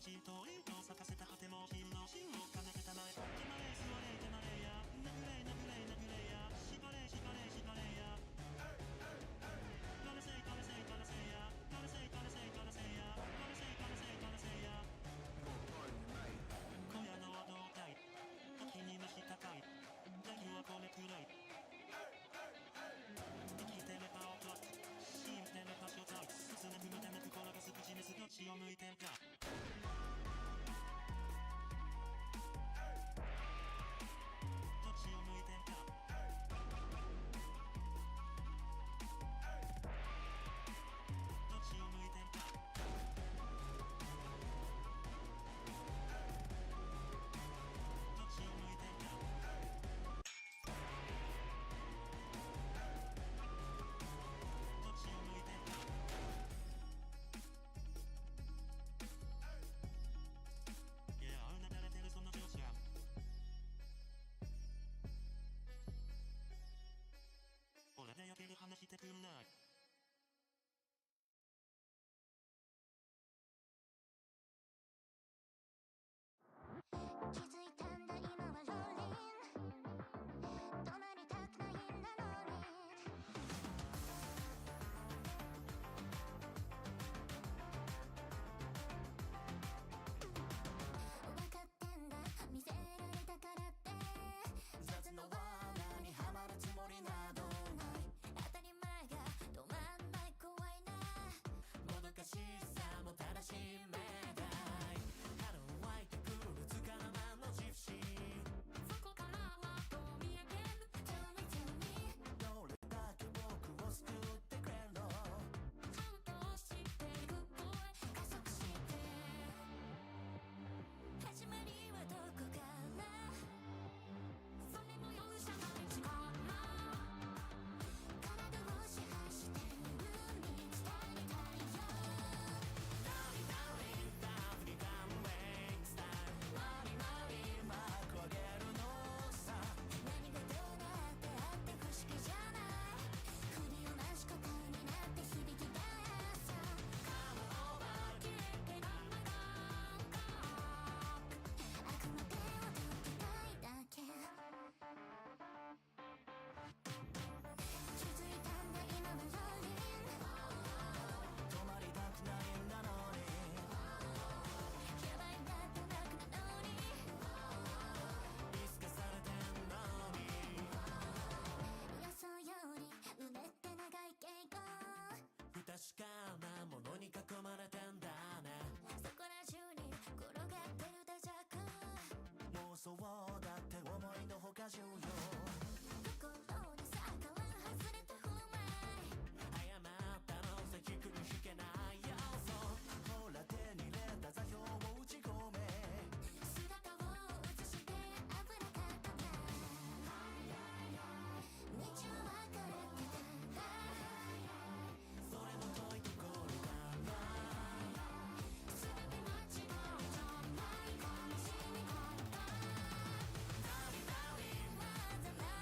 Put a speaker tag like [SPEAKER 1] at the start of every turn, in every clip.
[SPEAKER 1] 浸透影響咲かせた果ても金の芯を奏でたまえ決まれ座れ決まれやなぐれなぐれなぐれや縛れ縛れ縛れやガラセイガラセイガラセイやガラセイガラセイガラセイやガラセイガラセイガラセイや今夜の胴体時に増し高いレギュはこれくらい生きてればオト死んでれば所在進めくまでなく転がす口水どっちを向いてんかどっちを向いてんかどっちを向いてんかどっちを向いてんかどっちを向いてんかいやうなだれてるその上司が俺でよける話してくんない
[SPEAKER 2] 気づいたんだ今はローリン止まりたくないんだのに分かってんだ見せられたからって雑の罠にはまるつもりなどない当たり前が止まんない怖いなもどかしさも正しい命題春湧いてくるつかの間のジプシーそこからはどう見えてる Tell me tell me どれだけ僕を救ってくれるの感動していく声加速して始まりはどこからそれも容赦ない力体を支配してるに伝えたいよ Darling darling アフリカンウェインスタイルマリマリマーク上げるのさ何がどうなってあって不思議じゃない首をなし答えになって響き出す Come over キレッキレな感覚あくまで踊りたいだけ気づいたんだ今はローリン止まりたくないんだのにやばいんだってなくなのに見透かされてんのに予想よりうねって長い傾向不確かなものに囲まれてんだねそこら中に転がってるデジャブ妄想だって思いのほか重要心に逆らう外れた不明誤ったのさ引くに引けない要素ほら手に入れた座標を打ち込め姿を映して油かため道は分かれてたんだそれも遠いところから全て間違いじゃないかもしれなかったダリダリわざわ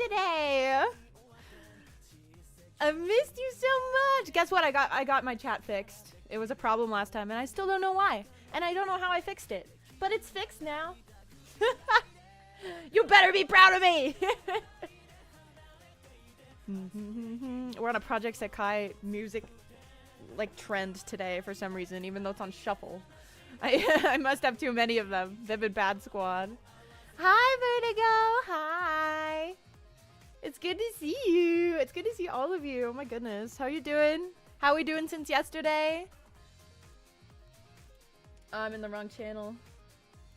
[SPEAKER 3] today. I missed you so much. Guess what? I got my chat fixed. It was a problem last time, and I still don't know why. And I don't know how I fixed it. But it's fixed now. You better be proud of me. We're on a Project Sekai music like trend today for some reason, even though it's on shuffle. I must have too many of them. Vivid Bad Squad. Hi, Vertigo. Hi. It's good to see you. It's good to see all of you. Oh my goodness. How you doing? How we doing since yesterday? I'm in the wrong channel.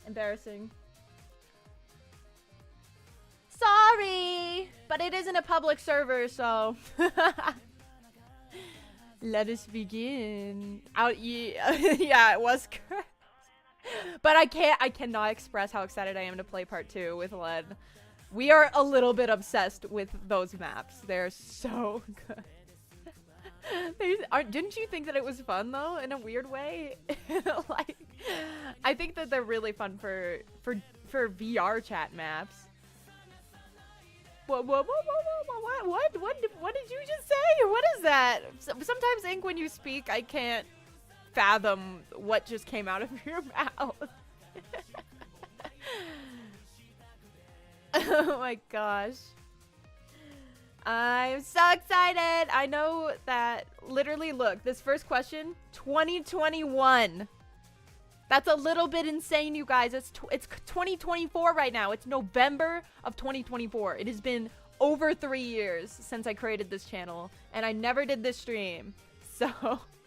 [SPEAKER 3] Embarrassing. Sorry, but it isn't a public server, so let us begin. Yeah, it was correct. But I cannot express how excited I am to play part 2 with Len. We are a little bit obsessed with those maps. They're so good. Didn't you think that it was fun though, in a weird way? Like, I think that they're really fun for VR chat maps. What did you just say? What is that? Sometimes, Ink, when you speak, I can't fathom what just came out of your mouth. Oh my gosh. I'm so excited. I know that, literally, look, this first question, 2021. That's a little bit insane, you guys. It's 2024 right now. It's November of 2024. It has been over 3 years since I created this channel, and I never did this stream. So,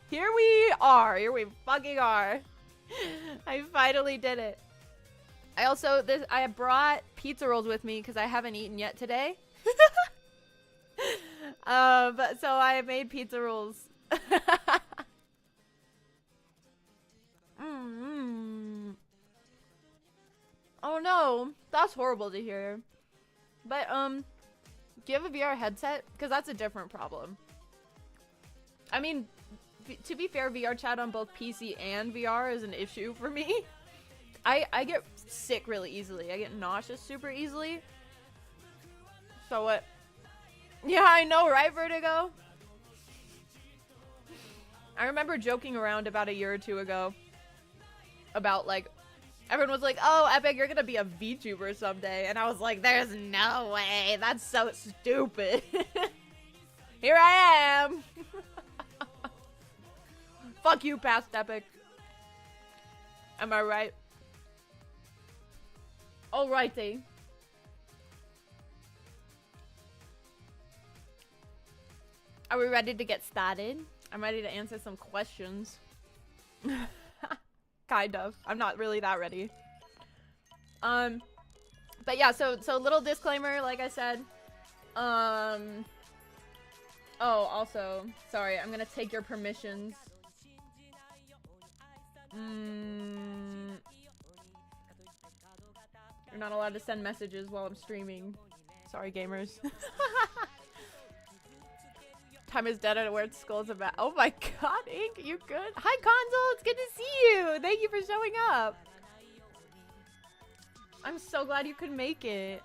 [SPEAKER 3] here we are. Here we fucking are. I finally did it. I brought pizza rolls with me because I haven't eaten yet today. So I made pizza rolls. Oh no, that's horrible to hear. But do you have a VR headset? Because that's a different problem. I mean, to be fair, VR chat on both PC and VR is an issue for me. I get sick really easily. I get nauseous super easily. So what? Yeah, I know, right, Vertigo? I remember joking around about a year or two ago about, like, everyone was like, oh, Epic, you're gonna be a VTuber someday. And I was like, there's no way. That's so stupid. Here I am. Fuck you, past Epic. Am I right? Alrighty. Are we ready to get started? I'm ready to answer some questions. Kind of. I'm not really that ready. But yeah, so little disclaimer, like I said. Oh, also, sorry, I'm gonna take your permissions. You're not allowed to send messages while I'm streaming. Sorry, gamers. Time is dead and where its skull's about. Oh my god, Ink, you good? Hi, Console, it's good to see you. Thank you for showing up. I'm so glad you could make it.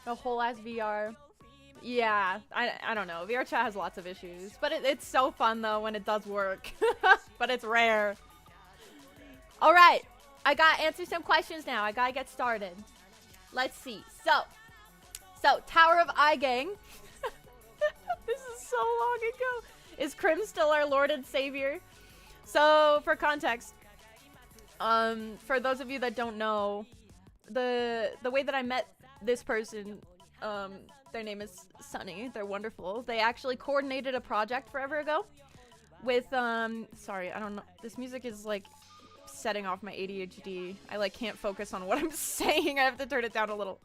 [SPEAKER 3] The whole ass VR. Yeah, I don't know. VR chat has lots of issues, but it's so fun though when it does work. But it's rare. All right, I gotta answer some questions now. I gotta get started. Let's see. So Tower of I Gang. This is so long ago. Is Krim still our Lord and Savior? So for context, for those of you that don't know, the way that I met this person, their name is Sunny. They're wonderful. They actually coordinated a project forever ago with sorry, I don't know. This music is like setting off my ADHD. I like can't focus on what I'm saying. I have to turn it down a little.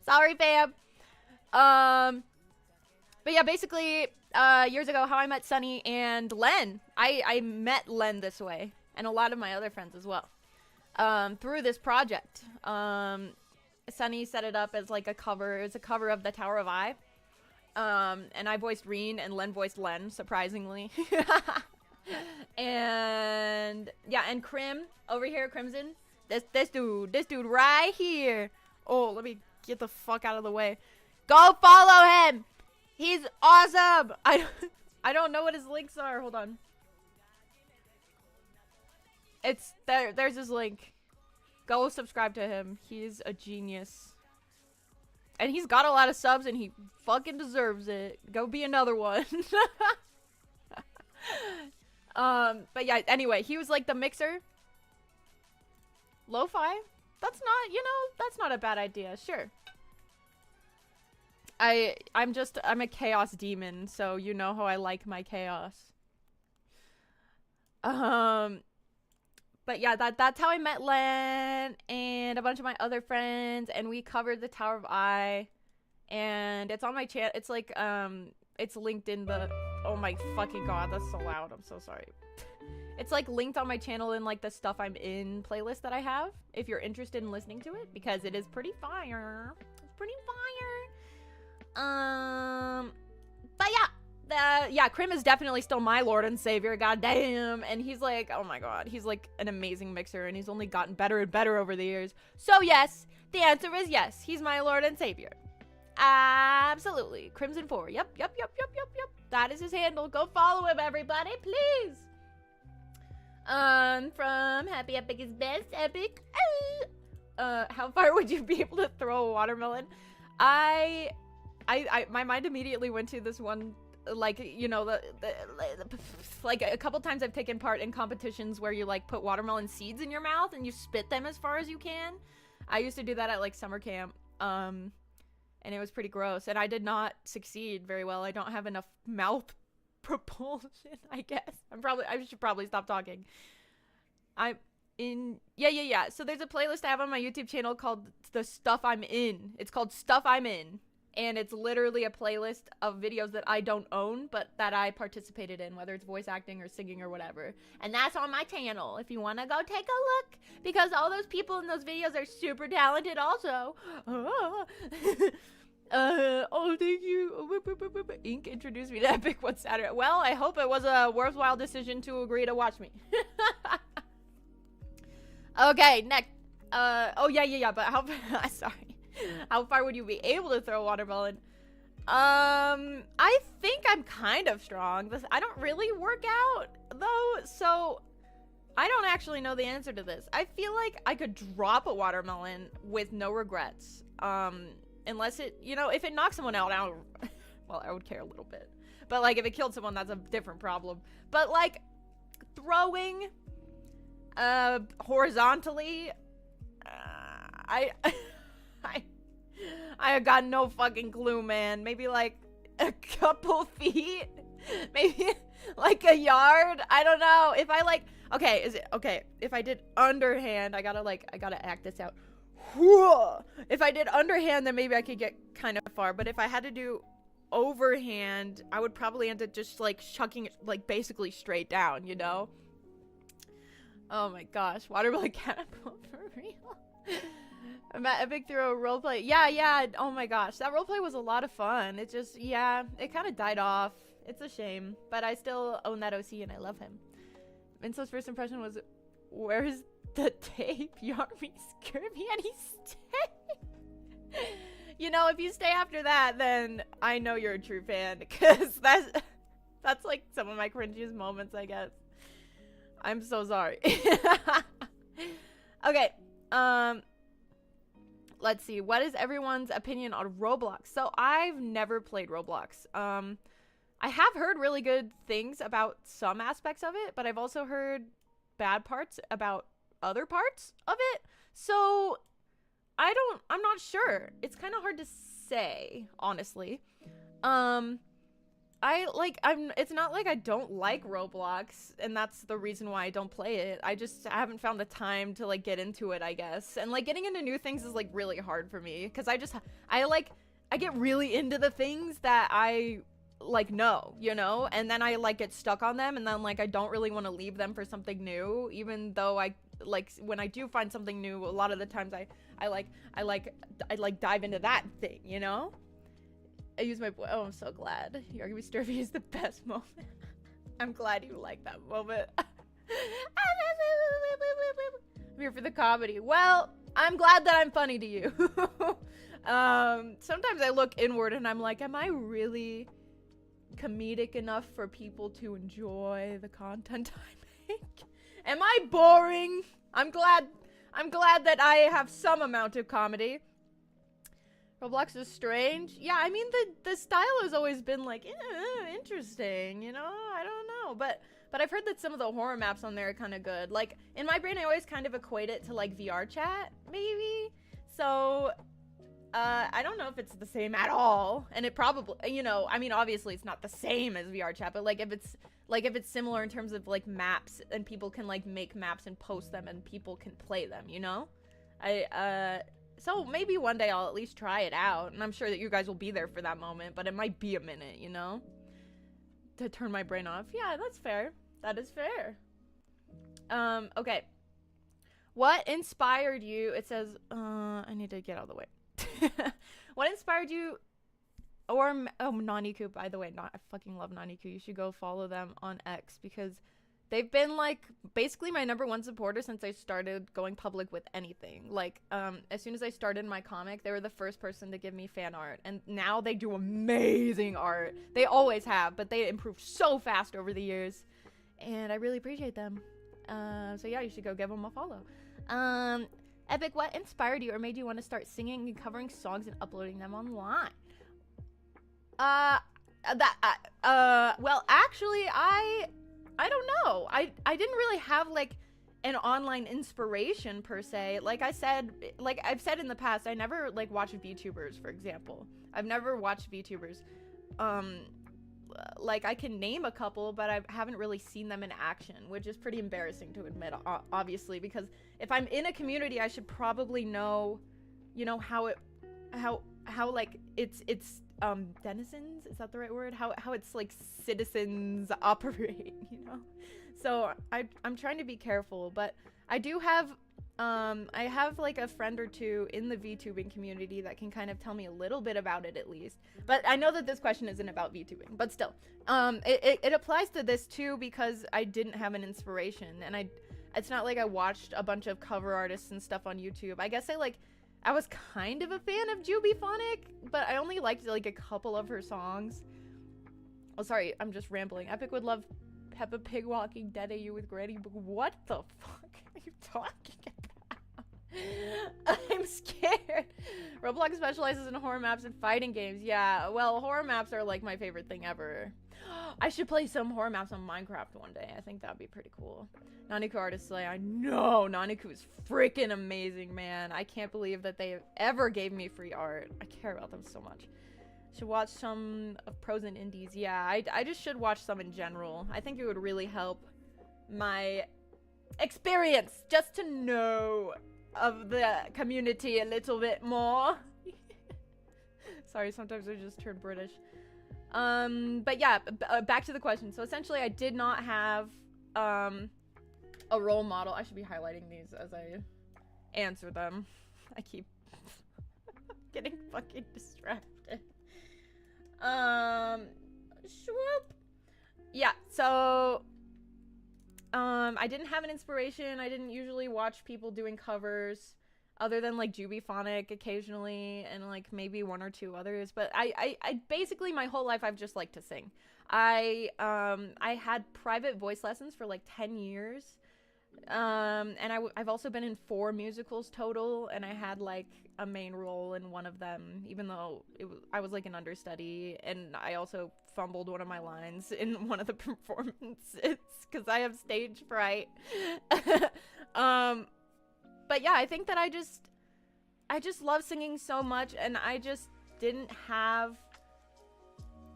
[SPEAKER 3] Sorry, fam. But yeah, basically, years ago, how I met Sunny and Len. I met Len this way, and a lot of my other friends as well, through this project. Sunny set it up as like a cover. It's a cover of the Tower of I. And I voiced Reen, and Len voiced Len, surprisingly. And yeah, and Crim over here, Crimson. This dude right here. Oh, let me get the fuck out of the way. Go follow him. He's awesome. I don't know what his links are. Hold on. It's there. There's his link. Go subscribe to him. He's a genius. And he's got a lot of subs and he fucking deserves it. Go be another one. But yeah, anyway, he was like the mixer. Lo-fi? That's not, you know, that's not a bad idea. Sure. I'm a chaos demon, so you know how I like my chaos. But yeah, that's how I met Len and a bunch of my other friends, and we covered the Tower of I, and it's on my channel. It's like, it's linked in the, oh my fucking god, that's so loud. I'm so sorry. It's like linked on my channel in like the Stuff I'm In playlist that I have, if you're interested in listening to it, because it is pretty fire. It's pretty fire. But yeah. Yeah, Crim is definitely still my lord and savior, goddamn. And he's like, oh my god, he's like an amazing mixer, and he's only gotten better and better over the years. So yes, the answer is yes, he's my lord and savior. Absolutely. Crimson 4. Yep. That is his handle. Go follow him, everybody, please. From Happy Epic is best, Epic. How far would you be able to throw a watermelon? My mind immediately went to this one, like, you know, like a couple times I've taken part in competitions where you like put watermelon seeds in your mouth and you spit them as far as you can. I used to do that at like summer camp, and it was pretty gross, and I did not succeed very well. I don't have enough mouth propulsion, I guess. I should probably stop talking. Yeah. So there's a playlist I have on my YouTube channel called The Stuff I'm In. It's called Stuff I'm In. And it's literally a playlist of videos that I don't own, but that I participated in, whether it's voice acting or singing or whatever. And that's on my channel if you want to go take a look, because all those people in those videos are super talented also. Oh, thank you. Ink introduced me to Epic one Saturday. Well, I hope it was a worthwhile decision to agree to watch me. Okay, next. Oh, yeah, but how sorry. How far would you be able to throw a watermelon? I think I'm kind of strong. I don't really work out, though, so I don't actually know the answer to this. I feel like I could drop a watermelon with no regrets. Unless it, you know, if it knocks someone out, well, I would care a little bit. But, like, if it killed someone, that's a different problem. But, like, throwing, horizontally, I got no fucking clue, man. Maybe like a couple feet, maybe like a yard. I don't know. If I like, okay, is it okay? If I did underhand, I gotta act this out. If I did underhand, then maybe I could get kind of far. But if I had to do overhand, I would probably end up just like chucking it like basically straight down, you know? Oh my gosh, watermelon catapult for real. I'm at Epic through a roleplay. Yeah. Oh my gosh, that roleplay was a lot of fun. It just, yeah, it kind of died off. It's a shame, but I still own that OC and I love him. Vince's first impression was, "Where's the tape? Yarmy scared me," and he stayed. You know, if you stay after that, then I know you're a true fan, because that's like some of my cringiest moments, I guess. I'm so sorry. Okay. Let's see. What is everyone's opinion on Roblox? So I've never played Roblox. I have heard really good things about some aspects of it, but I've also heard bad parts about other parts of it. So I'm not sure. It's kind of hard to say, honestly. It's not like I don't like Roblox, and that's the reason why I don't play it. I haven't found the time to, like, get into it, I guess. And, like, getting into new things is, like, really hard for me, because I get really into the things that I, like, know, you know? And then I, like, get stuck on them, and then, like, I don't really want to leave them for something new, even though when I do find something new, a lot of the times I dive into that thing, you know? I use my boy. Oh, I'm so glad. Yargamy Sturvy is the best moment. I'm glad you like that moment. I'm here for the comedy. Well, I'm glad that I'm funny to you. Sometimes I look inward and I'm like, am I really comedic enough for people to enjoy the content I make? Am I boring? I'm glad that I have some amount of comedy. Roblox is strange. Yeah, I mean the style has always been like interesting, you know? I don't know, but I've heard that some of the horror maps on there are kind of good. Like in my brain I always kind of equate it to like VR chat maybe. So I don't know if it's the same at all, and it probably, you know, I mean obviously it's not the same as VR chat, but like if it's similar in terms of like maps and people can like make maps and post them and people can play them, you know? So maybe one day I'll at least try it out, and I'm sure that you guys will be there for that moment, but it might be a minute, you know? To turn my brain off. Yeah, that's fair. That is fair. Okay. What inspired you? It says, I need to get out of the way. What inspired you? Or, oh, Naniku, by the way. I fucking love Naniku. You should go follow them on X, because they've been, like, basically my #1 supporter since I started going public with anything. Like, as soon as I started my comic, they were the first person to give me fan art. And now they do amazing art. They always have, but they improved so fast over the years. And I really appreciate them. So yeah, you should go give them a follow. Epic, what inspired you or made you want to start singing and covering songs and uploading them online? Well, actually, I don't know. I didn't really have like an online inspiration per se. Like I said, like I've said in the past, I never like watched VTubers, for example. I've never watched VTubers. Like I can name a couple, but I haven't really seen them in action, which is pretty embarrassing to admit, obviously, because if I'm in a community, I should probably know, you know, how like it's denizens, is that the right word? How it's like citizens operate, you know? So I'm trying to be careful, but I do have I have like a friend or two in the VTubing community that can kind of tell me a little bit about it at least. But I know that this question isn't about VTubing, but still, it applies to this too, because I didn't have an inspiration, and it's not like I watched a bunch of cover artists and stuff on YouTube. I guess I was kind of a fan of Jubyphonic, but I only liked like a couple of her songs. Oh, sorry, I'm just rambling. Epic would love Peppa Pig Walking Dead AU with Granny. What the fuck are you talking about? I'm scared. Roblox specializes in horror maps and fighting games. Yeah, well, horror maps are like my favorite thing ever. I should play some horror maps on Minecraft one day. I think that'd be pretty cool. Naniku Artist Slay. I know. Naniku is freaking amazing, man. I can't believe that they ever gave me free art. I care about them so much. Should watch some of pros and indies. Yeah, I just should watch some in general. I think it would really help my experience just to know of the community a little bit more. Sorry, sometimes I just turn British. But yeah, back to the question. So essentially I did not have a role model. I should be highlighting these as I answer them. I keep getting fucking distracted. Swoop. Yeah, so I didn't have an inspiration. I didn't usually watch people doing covers other than like Jubyphonic occasionally and like maybe one or two others, but I basically my whole life I've just liked to sing. I had private voice lessons for like 10 years. And I've also been in 4 musicals total, and I had like a main role in one of them, even though I was like an understudy, and I also fumbled one of my lines in one of the performances because I have stage fright. But yeah, I think that I just love singing so much, and I just didn't have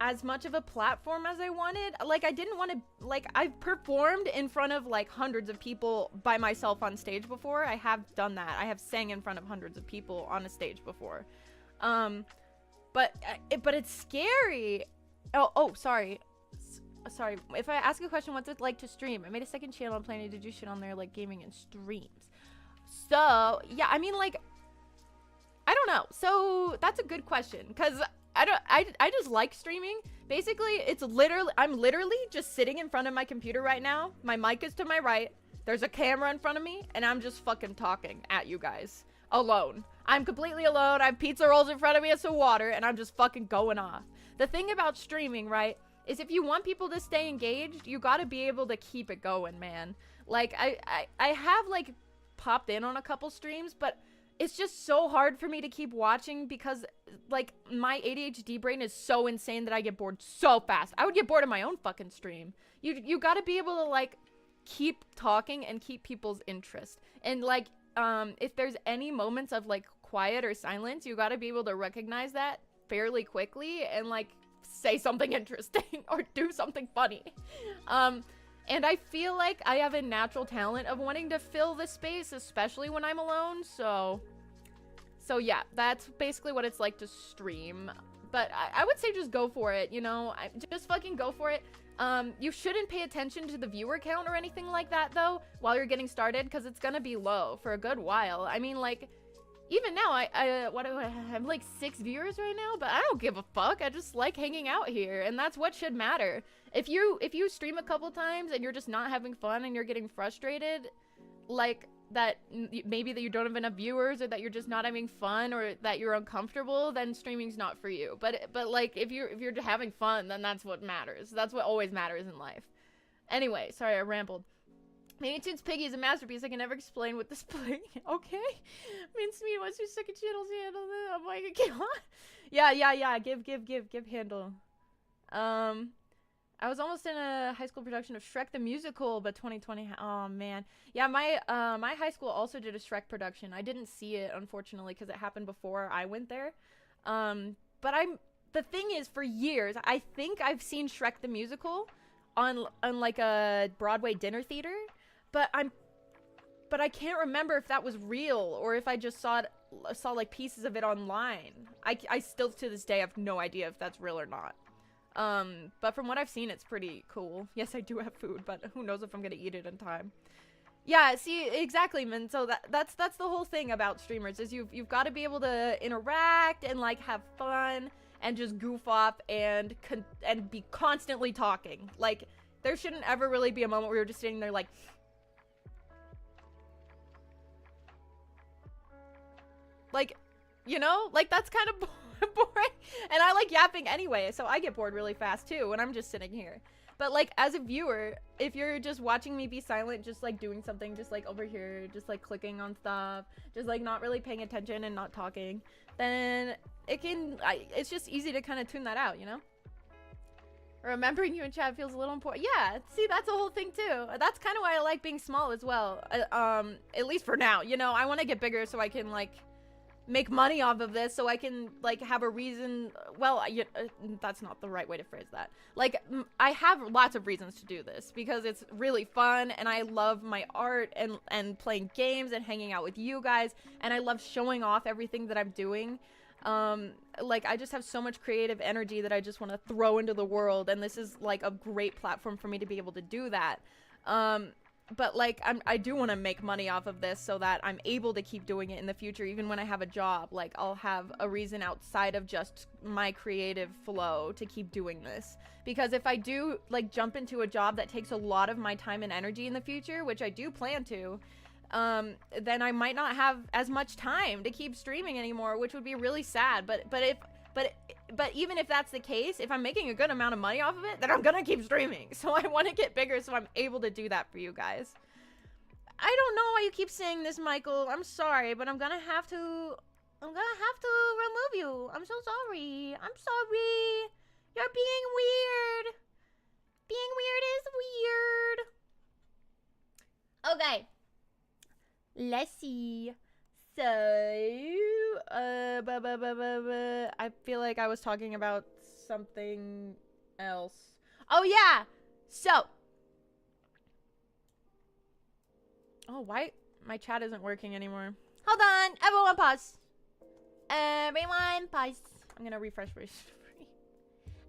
[SPEAKER 3] as much of a platform as I wanted. Like I didn't want to, like I've performed in front of like hundreds of people by myself on stage before. I have done that. I have sang in front of hundreds of people on a stage before. But it's scary. Oh, sorry. Sorry. If I ask a question, what's it like to stream? I made a second channel planning to do shit on there like gaming and streams. So, yeah, I mean like I don't know. So, that's a good question, cuz I just like streaming. Basically, it's literally, I'm literally just sitting in front of my computer right now. My mic is to my right. There's a camera in front of me, and I'm just fucking talking at you guys. Alone. I'm completely alone. I have pizza rolls in front of me and some water, and I'm just fucking going off. The thing about streaming, right, is if you want people to stay engaged, you gotta be able to keep it going, man. Like, I have, like, popped in on a couple streams, but it's just so hard for me to keep watching because, like, my ADHD brain is so insane that I get bored so fast. I would get bored of my own fucking stream. You gotta be able to, like, keep talking and keep people's interest. And, like, if there's any moments of, like, quiet or silence, you gotta be able to recognize that fairly quickly and, like, say something interesting or do something funny. And I feel like I have a natural talent of wanting to fill the space, especially when I'm alone. So yeah, that's basically what it's like to stream. But I would say just go for it, you know? Just fucking go for it. You shouldn't pay attention to the viewer count or anything like that, though, while you're getting started, because it's gonna be low for a good while. I mean, like, even now, what do I have, like 6 viewers right now, but I don't give a fuck. I just like hanging out here, and that's what should matter. If you stream a couple times and you're just not having fun and you're getting frustrated, like that maybe that you don't have enough viewers or that you're just not having fun or that you're uncomfortable, then streaming's not for you. But like if you're having fun, then that's what matters. That's what always matters in life. Anyway, sorry I rambled. Maybe Toon's Piggy is a masterpiece. I can never explain what this play. Okay. Mincemeat, what's your second channel's handle? I'm like, yeah. Give handle. I was almost in a high school production of Shrek the Musical, but 2020. Oh man. Yeah, my high school also did a Shrek production. I didn't see it, unfortunately, because it happened before I went there. But the thing is, for years, I think I've seen Shrek the Musical on like a Broadway dinner theater. But I can't remember if that was real or if I just saw like pieces of it online. I still to this day have no idea if that's real or not. But from what I've seen, it's pretty cool. Yes, I do have food, but who knows if I'm gonna eat it in time. Yeah, see, exactly, man. So that's the whole thing about streamers is you've got to be able to interact and like have fun and just goof off and be constantly talking. Like there shouldn't ever really be a moment where you're just sitting there like. Like, you know, like that's kind of boring. And I like yapping anyway, so I get bored really fast too when I'm just sitting here. But like as a viewer, if you're just watching me be silent, just like doing something, just like over here, just like clicking on stuff, just like not really paying attention and not talking, then it's just easy to kind of tune that out, you know? Remembering you in chat feels a little important. Yeah, see, that's a whole thing too. That's kind of why I like being small as well. At least for now, you know, I want to get bigger so I can like make money off of this, so I can like have a reason. Well, that's not the right way to phrase that. Like I have lots of reasons to do this because it's really fun and I love my art and playing games and hanging out with you guys, and I love showing off everything that I'm doing. Like I just have so much creative energy that I just want to throw into the world, and this is like a great platform for me to be able to do that. But like I do want to make money off of this so that I'm able to keep doing it in the future, even when I have a job. Like I'll have a reason outside of just my creative flow to keep doing this. Because if I do like jump into a job that takes a lot of my time and energy in the future, which I do plan to, then I might not have as much time to keep streaming anymore, which would be really sad. But even if that's the case, if I'm making a good amount of money off of it, then I'm gonna keep streaming. So I want to get bigger so I'm able to do that for you guys. I don't know why you keep saying this, Michael. I'm sorry, but I'm gonna have to remove you. I'm so sorry. I'm sorry. You're being weird. Being weird is weird. Okay. Let's see. So, I feel like I was talking about something else. Oh, yeah. So. Oh, why? My chat isn't working anymore. Hold on. Everyone pause. Everyone pause. I'm going to refresh for you.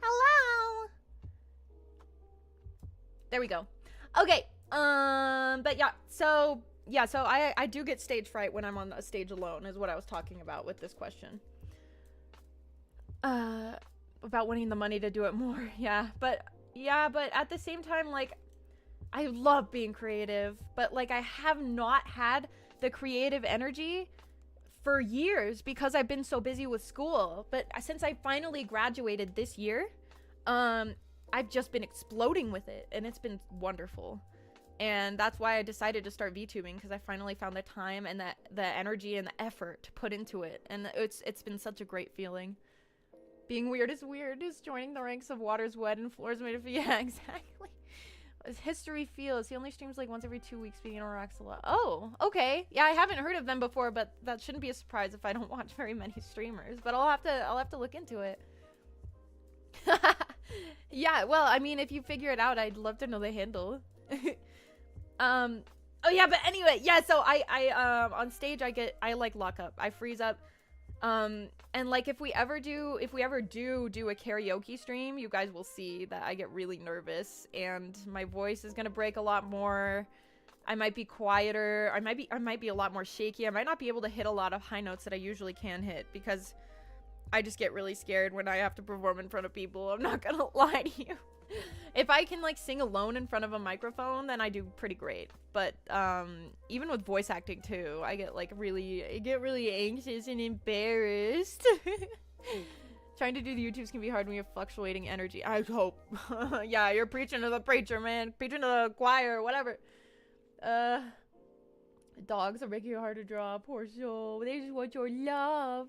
[SPEAKER 3] Hello. There we go. Okay. But yeah, so I do get stage fright when I'm on a stage alone, is what I was talking about with this question. about winning the money to do it more. Yeah, but at the same time, like, I love being creative, but like I have not had the creative energy for years because I've been so busy with school. But since I finally graduated this year, I've just been exploding with it, and it's been wonderful. And that's why I decided to start VTubing, because I finally found the time and the energy and the effort to put into it, and it's been such a great feeling. Being weird is weird. Is joining the ranks of water's wet and floors made of yeah, exactly. As history feels, he only streams like once every 2 weeks, being interacts a lot. Oh, okay. Yeah, I haven't heard of them before, but that shouldn't be a surprise if I don't watch very many streamers. But I'll have to look into it. Yeah, well, I mean, if you figure it out, I'd love to know the handle. Oh yeah, but anyway, yeah, so I on stage I like lock up. I freeze up. And like if we ever do a karaoke stream, you guys will see that I get really nervous and my voice is gonna break a lot more. I might be quieter. I might be a lot more shaky. I might not be able to hit a lot of high notes that I usually can hit because I just get really scared when I have to perform in front of people. I'm not gonna lie to you. If I can like sing alone in front of a microphone, then I do pretty great. But even with voice acting too, I get really anxious and embarrassed. Trying to do the YouTubes can be hard when you have fluctuating energy. I hope. Yeah, you're preaching to the preacher, man. Preaching to the choir, whatever. Dogs are making it hard to draw. Poor soul. They just want your love.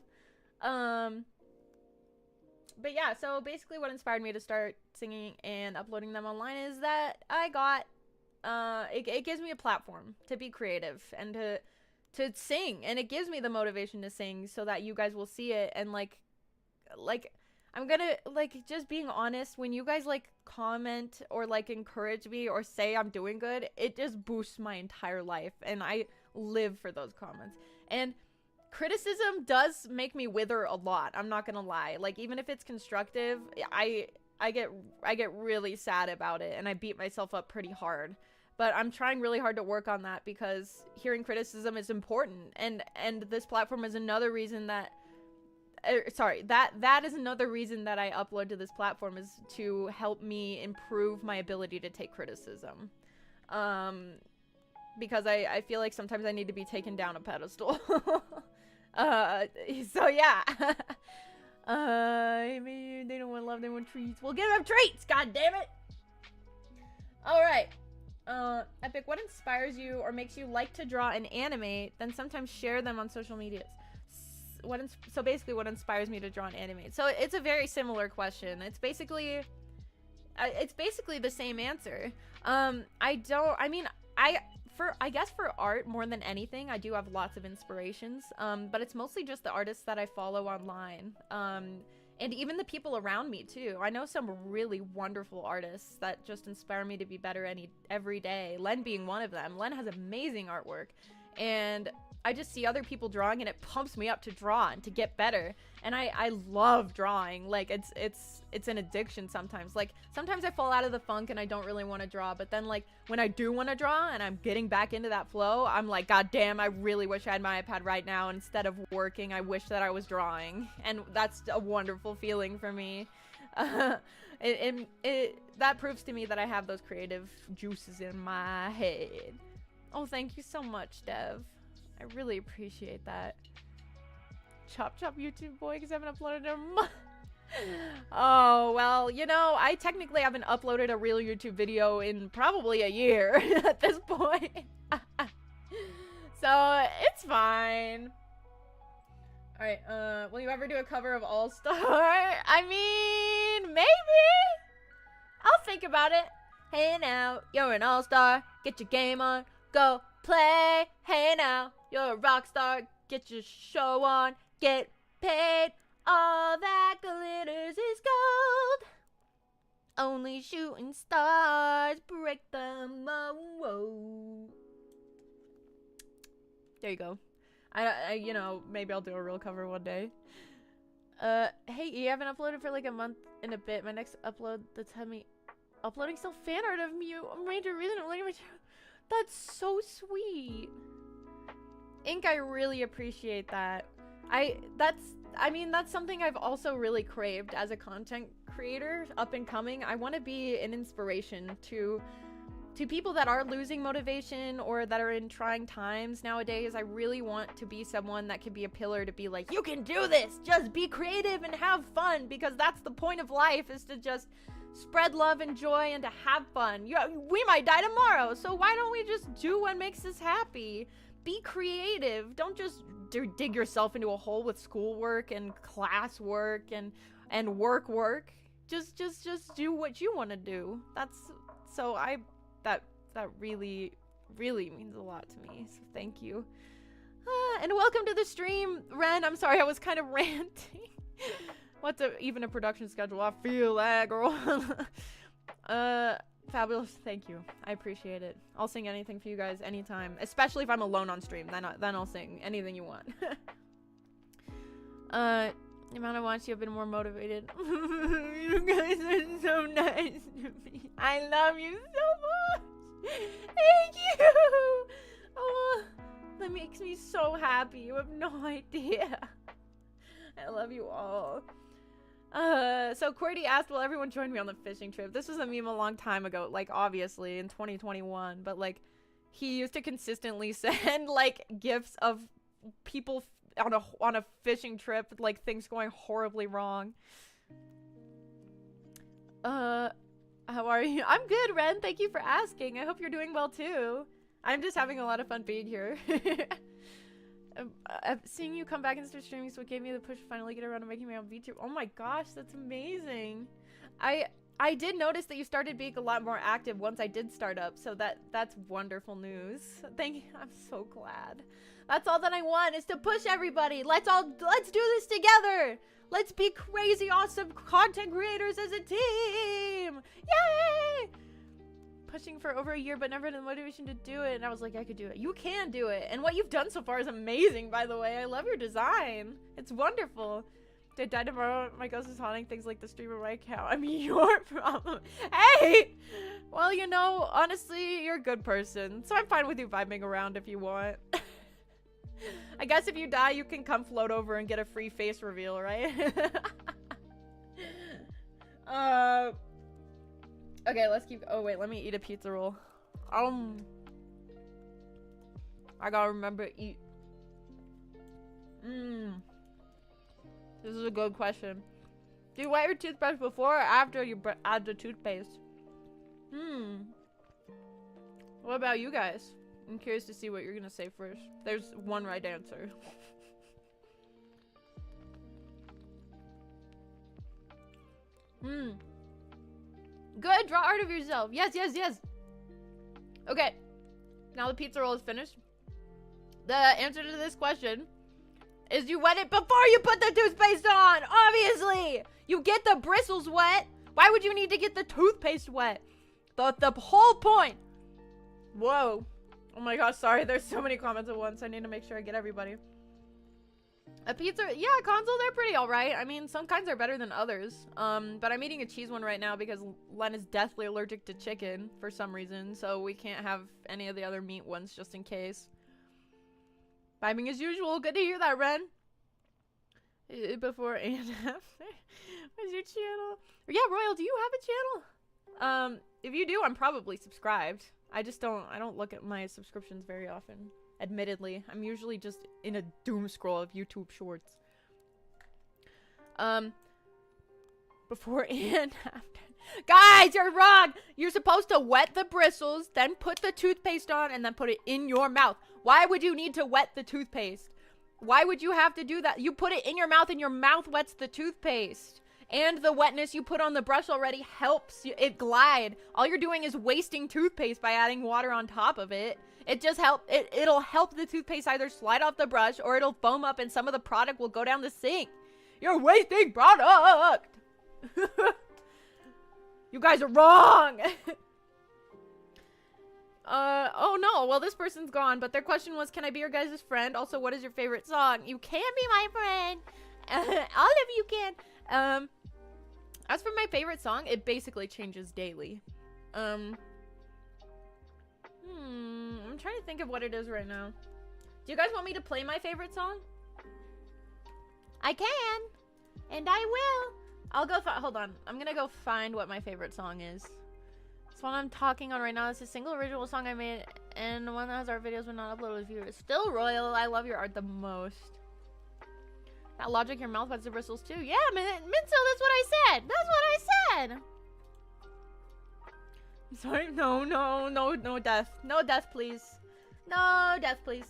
[SPEAKER 3] But yeah, so basically what inspired me to start singing and uploading them online is that I got, it gives me a platform to be creative and to sing, and it gives me the motivation to sing so that you guys will see it. And like I'm gonna, like, just being honest, when you guys like comment or like encourage me or say I'm doing good, it just boosts my entire life, and I live for those comments. And criticism does make me wither a lot, I'm not gonna lie. Like, even if it's constructive, I get really sad about it, and I beat myself up pretty hard. But I'm trying really hard to work on that, because hearing criticism is important, and this platform is another reason that that is another reason that I upload to this platform, is to help me improve my ability to take criticism. Because I feel like sometimes I need to be taken down a pedestal. So yeah. Maybe they don't want love, they want treats. We'll give them treats, god damn it. Alright. Epic, what inspires you or makes you like to draw and animate, then sometimes share them on social medias? So basically, what inspires me to draw and animate? So it's a very similar question. It's basically the same answer. I guess for art more than anything, I do have lots of inspirations, but it's mostly just the artists that I follow online, and even the people around me too. I know some really wonderful artists that just inspire me to be better every day. Len being one of them. Len has amazing artwork, and I just see other people drawing, and it pumps me up to draw and to get better. And I love drawing. Like, it's an addiction sometimes. Like, sometimes I fall out of the funk and I don't really want to draw, but then like when I do want to draw and I'm getting back into that flow, I'm like, god damn, I really wish I had my iPad right now. Instead of working, I wish that I was drawing, and that's a wonderful feeling for me. That proves to me that I have those creative juices in my head. Oh, thank you so much, Dev. I really appreciate that. Chop chop YouTube boy, because I haven't uploaded in a month. Oh, well, you know, I technically haven't uploaded a real YouTube video in probably a year at this point. So, it's fine. Alright, will you ever do a cover of All Star? I mean, maybe. I'll think about it. Hey now, you're an all-star. Get your game on. Go play. Hey now, you're a rock star. Get your show on. Get paid. All that glitters is gold. Only shooting stars break the mold. There you go. I you know, maybe I'll do a real cover one day. Hey, you haven't uploaded for like a month and a bit. My next upload, that's had me uploading still fan art of you. Major reason I'm letting. That's so I mean, that's something I've also really craved as a content creator, up and coming. I want to be an inspiration to people that are losing motivation or that are in trying times nowadays. I really want to be someone that can be a pillar to be like, you can do this, just be creative and have fun, because that's the point of life, is to just spread love and joy and to have fun. We might die tomorrow, so why don't we just do what makes us happy? Be creative. Don't just dig yourself into a hole with schoolwork and classwork and work. Just do what you want to do. That really means a lot to me, so thank you. And welcome to the stream, Ren. I'm sorry I was kind of ranting. What's even a production schedule? I feel that, girl. Fabulous, thank you. I appreciate it. I'll sing anything for you guys anytime, especially if I'm alone on stream. Then I'll sing anything you want. The amount I watch you, I've been more motivated. You guys are so nice to me. I love you so much. Thank you. Oh, that makes me so happy. You have no idea. I love you all. So Qwerty asked, will everyone join me on the fishing trip? This was a meme a long time ago, like obviously in 2021, but like he used to consistently send like gifs of people on a fishing trip, like things going horribly wrong. How are you? I'm good, Ren. Thank you for asking. I hope you're doing well too. I'm just having a lot of fun being here. Seeing you come back and start streaming is what gave me the push to finally get around to making my own VTuber. Oh my gosh, that's amazing. I did notice that you started being a lot more active once I did start up, so that's wonderful news. Thank you. I'm so glad. That's all that I want, is to push everybody. Let's do this together. Let's be crazy awesome content creators as a team. Yay! Pushing for over a year, but never had the motivation to do it. And I was like, I could do it. You can do it. And what you've done so far is amazing, by the way. I love your design. It's wonderful. Did I die tomorrow? My ghost is haunting things like the stream of my account. I mean, your problem. Hey! Well, you know, honestly, you're a good person. So I'm fine with you vibing around if you want. I guess if you die, you can come float over and get a free face reveal, right? Okay, let's keep. Oh wait, let me eat a pizza roll. I gotta remember to eat. This is a good question. Do you wet your toothbrush before or after you add the toothpaste? What about you guys? I'm curious to see what you're gonna say first. There's one right answer. Good, draw art of yourself. Yes. Okay. Now the pizza roll is finished. The answer to this question is you wet it before you put the toothpaste on. Obviously. You get the bristles wet. Why would you need to get the toothpaste wet? The whole point. Whoa. Oh my gosh, sorry. There's so many comments at once. I need to make sure I get everybody. A pizza, yeah, console, they're pretty alright. I mean, some kinds are better than others. But I'm eating a cheese one right now because Len is deathly allergic to chicken for some reason. So we can't have any of the other meat ones just in case. Vibing as usual. Good to hear that, Ren. Before and after. What's your channel? Yeah, Royal, do you have a channel? If you do, I'm probably subscribed. I don't look at my subscriptions very often. Admittedly, I'm usually just in a doom scroll of YouTube shorts. Before and after. Guys, you're wrong! You're supposed to wet the bristles, then put the toothpaste on, and then put it in your mouth. Why would you need to wet the toothpaste? Why would you have to do that? You put it in your mouth, and your mouth wets the toothpaste. And the wetness you put on the brush already helps it glide. All you're doing is wasting toothpaste by adding water on top of it. It just it'll help the toothpaste either slide off the brush or it'll foam up and some of the product will go down the sink. You're wasting product! You guys are wrong! Oh no, well this person's gone, but their question was, can I be your guys' friend? Also, what is your favorite song? You can be my friend! All of you can! As for my favorite song, it basically changes daily. I'm trying to think of what it is right now. Do you guys want me to play my favorite song? I can. And I will. I'll go hold on. I'm gonna go find what my favorite song is. This one I'm talking on right now. It's a single original song I made, and the one that has art videos but not uploaded with viewers. Still Royal. I love your art the most. That logic, your mouth has the bristles too. Yeah, Minso, that's what I said. That's what I said. Sorry, no death. No death, please. No death, please.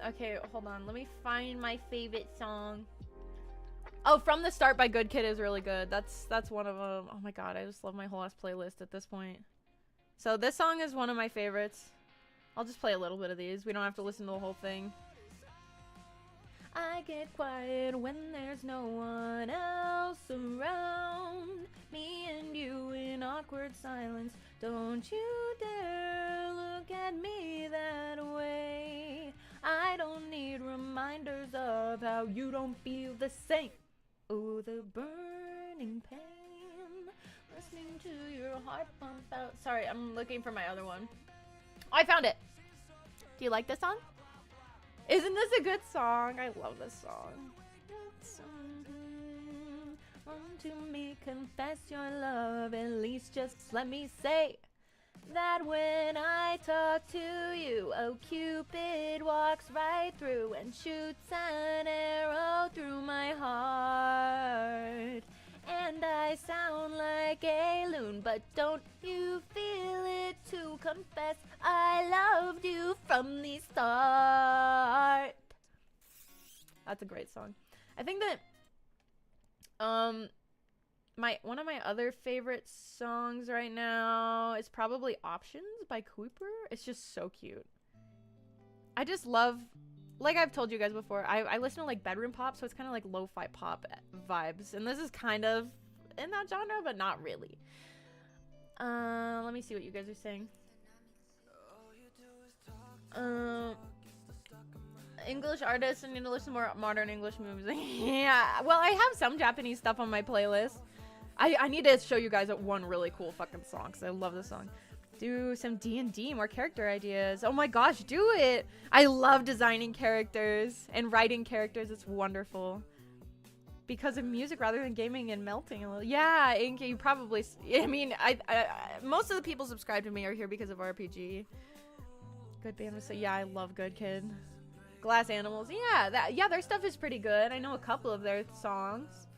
[SPEAKER 3] Okay, hold on. Let me find my favorite song. Oh, From the Start by Good Kid is really good. That's one of them. Oh my god, I just love my whole ass playlist at this point. So this song is one of my favorites. I'll just play a little bit of these. We don't have to listen to the whole thing. I get quiet when there's no one else around. Me and you in awkward silence. Don't you dare look at me that way. I don't need reminders of how you don't feel the same. Oh, the burning pain. Listening to your heart pump out. Sorry, I'm looking for my other one. Oh, I found it. Do you like this song? Isn't this a good song? I love this song. Run to me, confess your love. At least just let me say that when I talk to you, oh, Cupid walks right through and shoots an arrow through my heart. And I sound like a loon, but don't you feel it too? Confess I loved you from the start. That's a great song. I think that one of my other favorite songs right now is probably Options by Cooper. It's just so cute. I just love, like I've told you guys before, I listen to like bedroom pop, so it's kind of like lo-fi pop vibes, and this is kind of in that genre, but not really. Let me see what you guys are saying. English artists, I need to listen to more modern English music. Yeah, well, I have some Japanese stuff on my playlist. I need to show you guys one really cool fucking song, because I love this song. Do some D&D, more character ideas. Oh my gosh, do it! I love designing characters and writing characters. It's wonderful. Because of music rather than gaming and melting a little. Yeah, Inky, you probably... I mean, most of the people subscribed to me are here because of RPG. Good band was so... Yeah, I love Good Kid. Glass Animals. Yeah, their stuff is pretty good. I know a couple of their songs.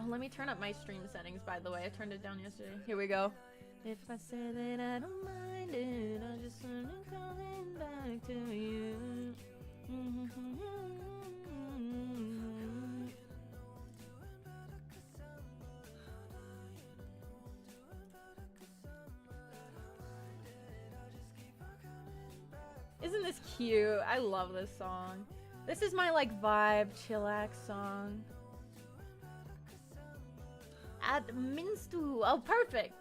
[SPEAKER 3] Oh, let me turn up my stream settings, by the way. I turned it down yesterday. Here we go. If I say that I don't mind it, I just want to coming back to you. Isn't this cute? I love this song. This is my like vibe chillax song. At Minstu. Oh, perfect.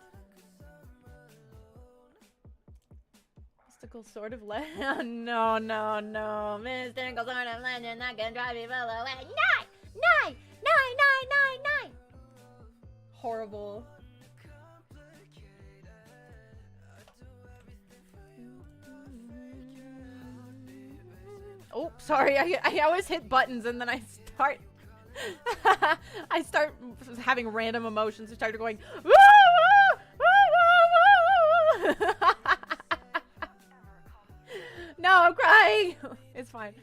[SPEAKER 3] Mystical Sword of Legend. No. Mystical Sword of Legend that can drive people away. Nine. Horrible. Oh, sorry. I always hit buttons and then I start having random emotions. I started going woo, woo, woo, woo, woo. No, I'm crying. It's fine.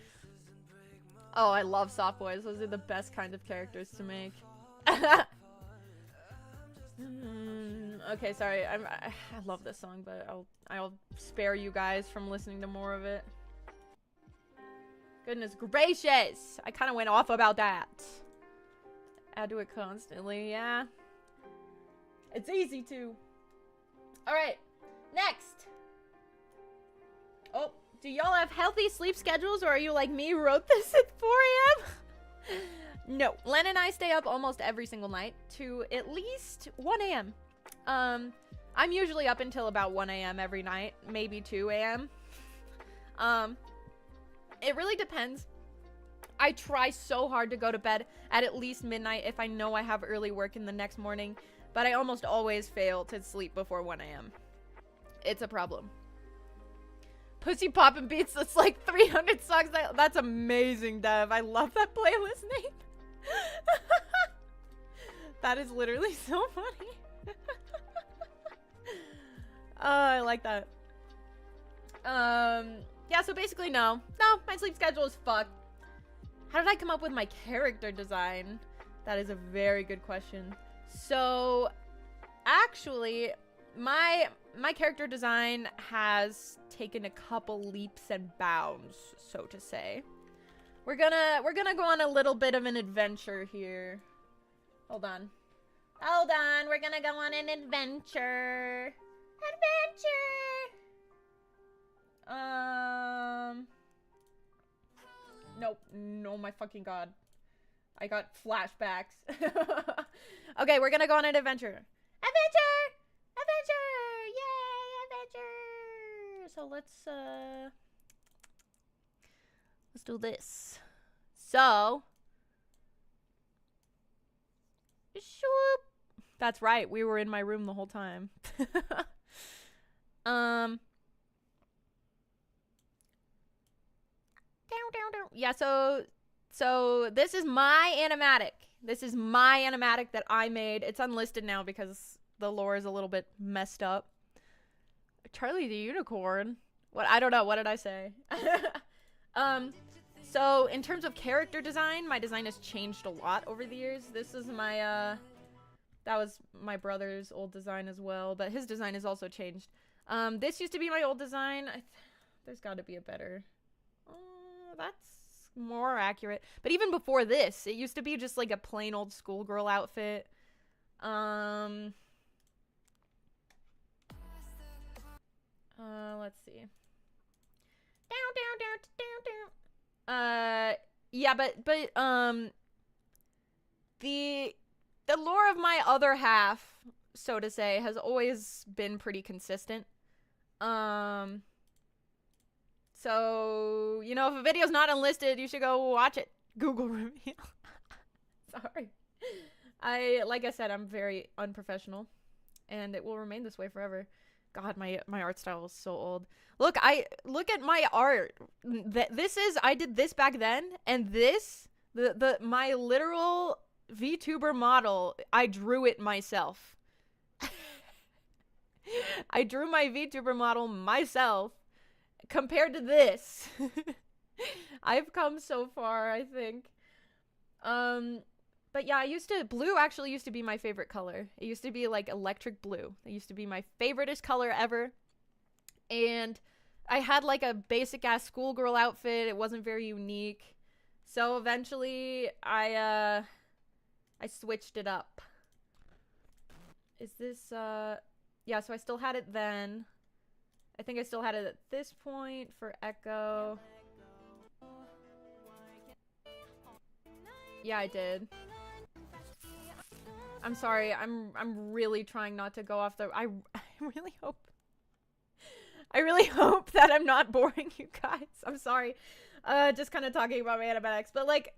[SPEAKER 3] Oh, I love soft boys. Those are the best kinds of characters to make. Okay, sorry. I love this song, but I'll spare you guys from listening to more of it. Goodness gracious! I kind of went off about that. Add to it constantly, yeah. It's easy to. Alright, next! Oh, do y'all have healthy sleep schedules, or are you like me, wrote this at 4 a.m.? No, Len and I stay up almost every single night to at least 1 a.m. I'm usually up until about 1 a.m. every night, maybe 2 a.m. It really depends. I try so hard to go to bed at least midnight if I know I have early work in the next morning, but I almost always fail to sleep before 1 a.m. It's a problem. Pussy Poppin' Beats, that's like 300 songs. That's amazing, Dev. I love that playlist name. That is literally so funny. I like that. Yeah, so basically no, my sleep schedule is fucked. How did I come up with my character design? That is a very good question. So actually my character design has taken a couple leaps and bounds, so to say. We're gonna go on a little bit of an adventure here. Hold on, we're gonna go on an adventure. Nope. No, my fucking god. I got flashbacks. Okay, we're gonna go on an adventure. Adventure! Yay, adventure! So let's do this. So, shoop. That's right, we were in my room the whole time. Yeah, so this is my animatic. This is my animatic that I made. It's unlisted now because the lore is a little bit messed up. Charlie the Unicorn? What? I don't know. What did I say? So in terms of character design, my design has changed a lot over the years. This is my, that was my brother's old design as well, but his design has also changed. This used to be my old design. There's got to be a better. That's more accurate. But even before this, it used to be just like a plain old schoolgirl outfit. Let's see. Yeah, but the lore of my other half, so to say, has always been pretty consistent. So, you know, if a video's not unlisted, you should go watch it. Google reveal. Sorry. Like I said, I'm very unprofessional, and it will remain this way forever. God, my art style is so old. Look at my art. I did this back then, and this, my literal VTuber model, I drew it myself. I drew my VTuber model myself. Compared to this, I've come so far, I think. But yeah, blue actually used to be my favorite color. It used to be like electric blue. It used to be my favoriteest color ever. And I had like a basic ass schoolgirl outfit. It wasn't very unique. So eventually I switched it up. Is this, yeah, so I still had it then. I think I still had it at this point for Echo. Yeah, I did. I'm sorry. I'm really trying not to go off the. I really hope that I'm not boring you guys. I'm sorry. Just kind of talking about my animatics, but like,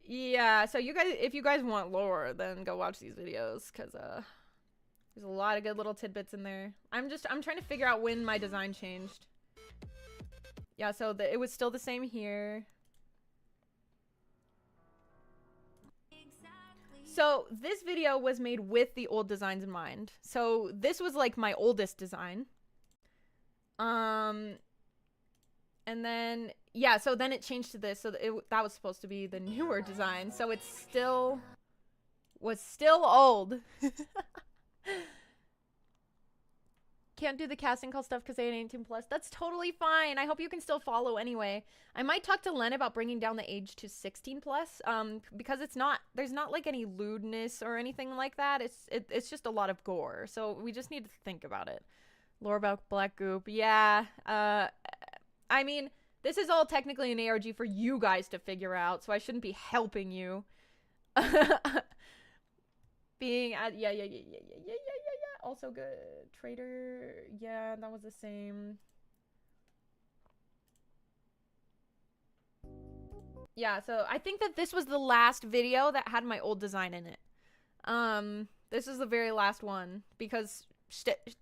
[SPEAKER 3] yeah. So you guys, if you guys want lore, then go watch these videos, cause there's a lot of good little tidbits in there. I'm trying to figure out when my design changed. Yeah, so it was still the same here. So this video was made with the old designs in mind. So this was like my oldest design. And then, yeah, so then it changed to this. So that was supposed to be the newer design. So it was still old. Can't do the casting call stuff because they ain't 18+. That's totally fine. I hope you can still follow anyway. I might talk to Len about bringing down the age to 16+. Because there's not like any lewdness or anything like that. It's just a lot of gore. So we just need to think about it. Lore about Black Goop. Yeah. I mean, this is all technically an ARG for you guys to figure out, so I shouldn't be helping you. Being at yeah. Also good. Trader, yeah, that was the same. Yeah, so I think that this was the last video that had my old design in it. This is the very last one because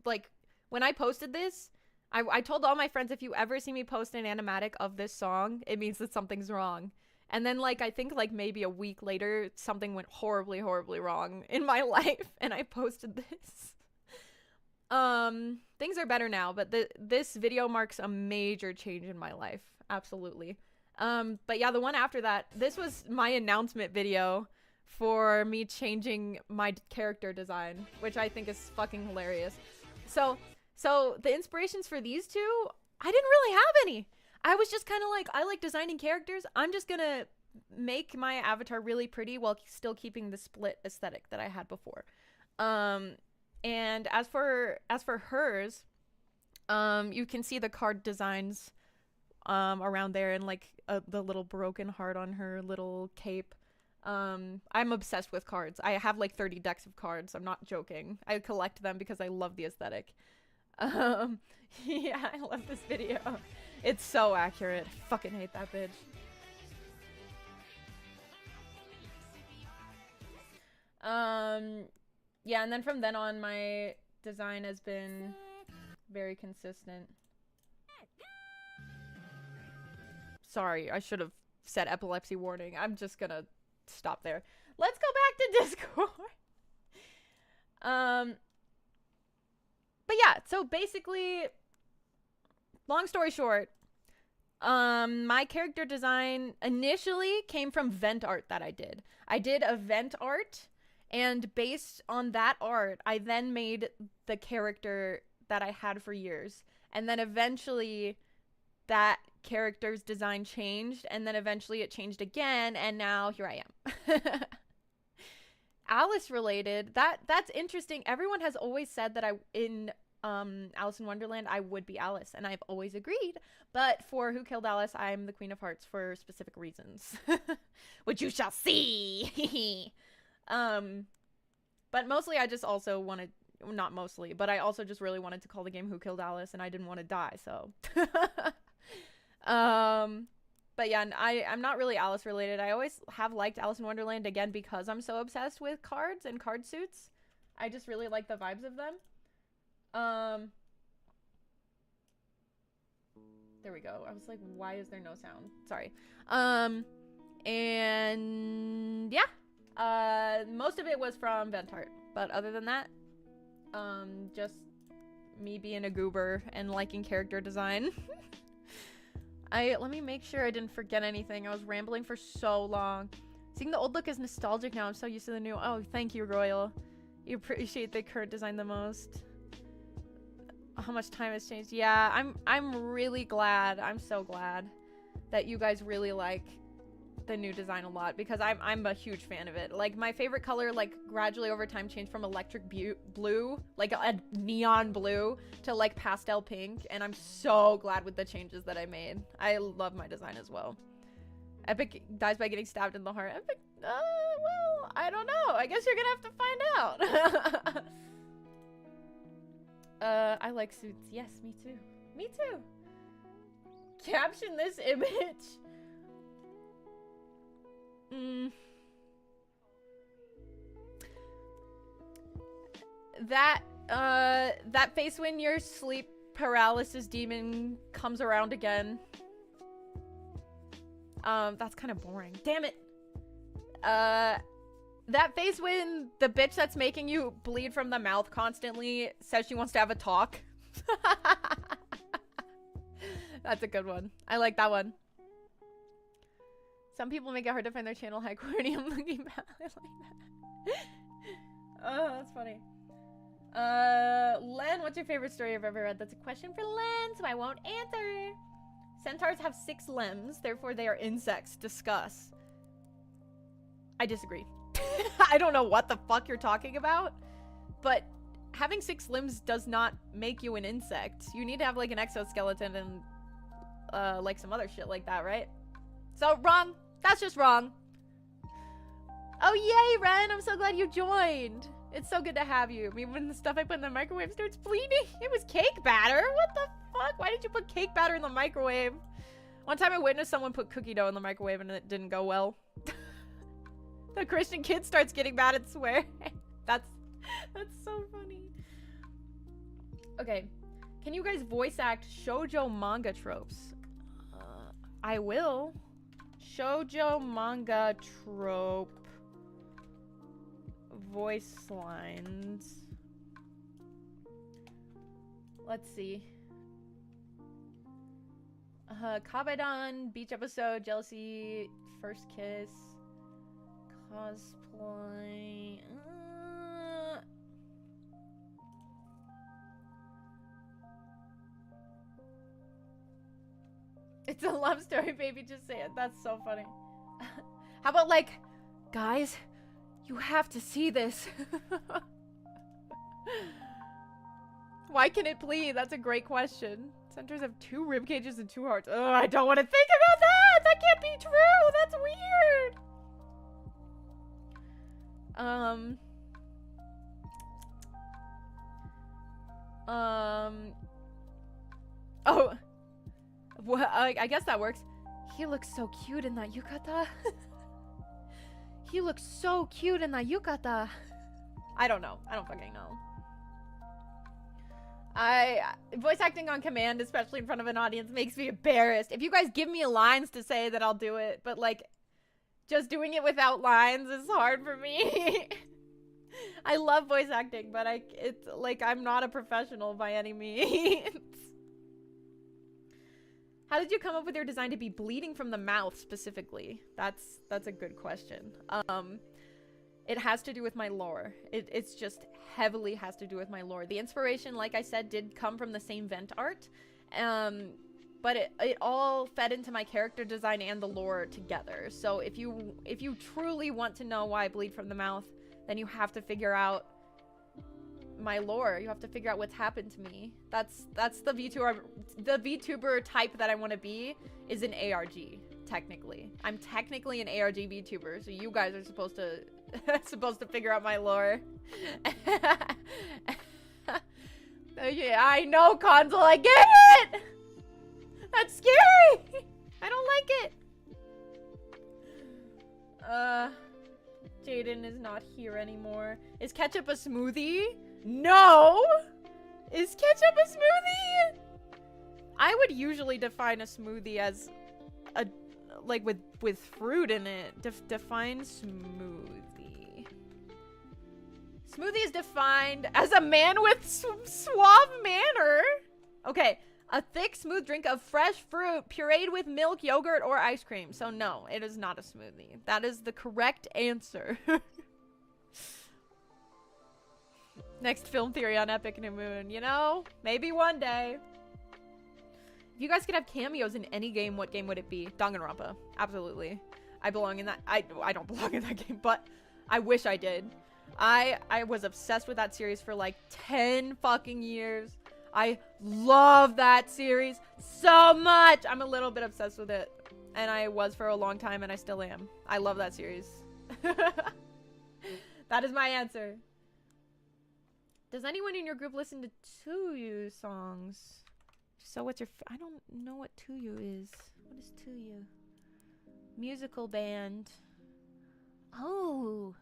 [SPEAKER 3] like when I posted this, I told all my friends, if you ever see me post an animatic of this song, it means that something's wrong. And then, like, I think, like, maybe a week later, something went horribly, horribly wrong in my life, and I posted this. Things are better now, but this video marks a major change in my life. Absolutely. But yeah, the one after that, this was my announcement video for me changing my character design, which I think is fucking hilarious. So the inspirations for these two, I didn't really have any. I was just kind of like, I like designing characters. I'm just gonna make my avatar really pretty while still keeping the split aesthetic that I had before. And as for hers, you can see the card designs around there, and like the little broken heart on her little cape. I'm obsessed with cards. I have like 30 decks of cards. I'm not joking. I collect them because I love the aesthetic. Yeah, I love this video. It's so accurate. I fucking hate that bitch. Yeah, and then from then on, my design has been very consistent. Sorry, I should have said epilepsy warning. I'm just gonna stop there. Let's go back to Discord. But yeah, so basically, long story short, my character design initially came from vent art that I did. I did a vent art, and based on that art, I then made the character that I had for years. And then eventually that character's design changed, and then eventually it changed again, and now here I am. Alice related, that's interesting. Everyone has always said that in Alice in Wonderland I would be Alice, and I've always agreed, but for Who Killed Alice, I'm the Queen of Hearts for specific reasons. Which you shall see. But mostly I just also wanted, not mostly, but I also just really wanted to call the game Who Killed Alice, and I didn't want to die, so. But yeah, I'm not really Alice related. I always have liked Alice in Wonderland, again, because I'm so obsessed with cards and card suits. I just really like the vibes of them. There we go. I was like, why is there no sound? Sorry. And yeah, most of it was from Ventart, but other than that, just me being a goober and liking character design. Let me make sure I didn't forget anything. I was rambling for so long. Seeing the old look is nostalgic now. I'm so used to the new. Oh, thank you, Royal. You appreciate the current design the most. How much time has changed. Yeah, I'm really glad. I'm so glad that you guys really like the new design a lot, because I'm a huge fan of it. Like, my favorite color, like, gradually over time changed from electric blue, like a neon blue, to like pastel pink, and I'm so glad with the changes that I made. I love my design as well. Epic dies by getting stabbed in the heart. Epic, well, I don't know. I guess you're gonna have to find out. I like suits. Yes, me too. Me too. Caption this image. That face when your sleep paralysis demon comes around again. That's kind of boring. Damn it. That face when the bitch that's making you bleed from the mouth constantly says she wants to have a talk. That's a good one. I like that one. Some people make it hard to find their channel high quality. I'm looking back. I like that. Oh, that's funny. Len, what's your favorite story you've ever read? That's a question for Len, so I won't answer. Centaurs have 6 limbs, therefore they are insects. Discuss. I disagree. I don't know what the fuck you're talking about, but having 6 limbs does not make you an insect. You need to have like an exoskeleton and like some other shit like that, right? So wrong. That's just wrong. Oh yay, Ren! I'm so glad you joined. It's so good to have you. I mean, when the stuff I put in the microwave starts bleeding, it was cake batter. What the fuck? Why did you put cake batter in the microwave? One time I witnessed someone put cookie dough in the microwave and it didn't go well. The Christian kid starts getting mad and swear. That's so funny. Okay. Can you guys voice act shoujo manga tropes? I will. Shoujo manga trope voice lines. Let's see. Kabadan, beach episode, jealousy, first kiss, cosplay. It's a love story, baby. Just say it. That's so funny. How about like, guys, you have to see this. Why can it bleed? That's a great question. Centers have 2 rib cages and 2 hearts. Oh, I don't want to think about that. That can't be true. That's weird. Oh. Well, I guess that works. He looks so cute in that yukata. He looks so cute in that yukata. I don't know. I don't fucking know. Voice acting on command, especially in front of an audience, makes me embarrassed. If you guys give me lines to say that I'll do it, but like just doing it without lines is hard for me. I love voice acting, but it's like I'm not a professional by any means. How did you come up with your design to be bleeding from the mouth specifically? That's a good question. It has to do with my lore. It's just heavily has to do with my lore. The inspiration, like I said, did come from the same vent art. But it all fed into my character design and the lore together. So if you truly want to know why I bleed from the mouth, then you have to figure out my lore. You have to figure out what's happened to me. That's the VTuber type that I want to be is an ARG, technically. I'm technically an ARG VTuber, so you guys are supposed to figure out my lore. Yeah, I know, console, I get it! That's scary! I don't like it. Jaden is not here anymore. Is ketchup a smoothie? No! Is ketchup a smoothie? I would usually define a smoothie as a, like with fruit in it. Define smoothie. Smoothie is defined as a man with suave manner. Okay, a thick, smooth drink of fresh fruit pureed with milk, yogurt, or ice cream. So no, it is not a smoothie. That is the correct answer. Next film theory on Epic New Moon, you know? Maybe one day. If you guys could have cameos in any game, what game would it be? Danganronpa. Absolutely. I belong in that. I don't belong in that game, but I wish I did. I was obsessed with that series for like 10 fucking years. I love that series so much. I'm a little bit obsessed with it. And I was for a long time, and I still am. I love that series. That is my answer. Does anyone in your group listen to TwoU songs? So what's your... I don't know what TwoU is. What is TwoU? Musical band. Oh.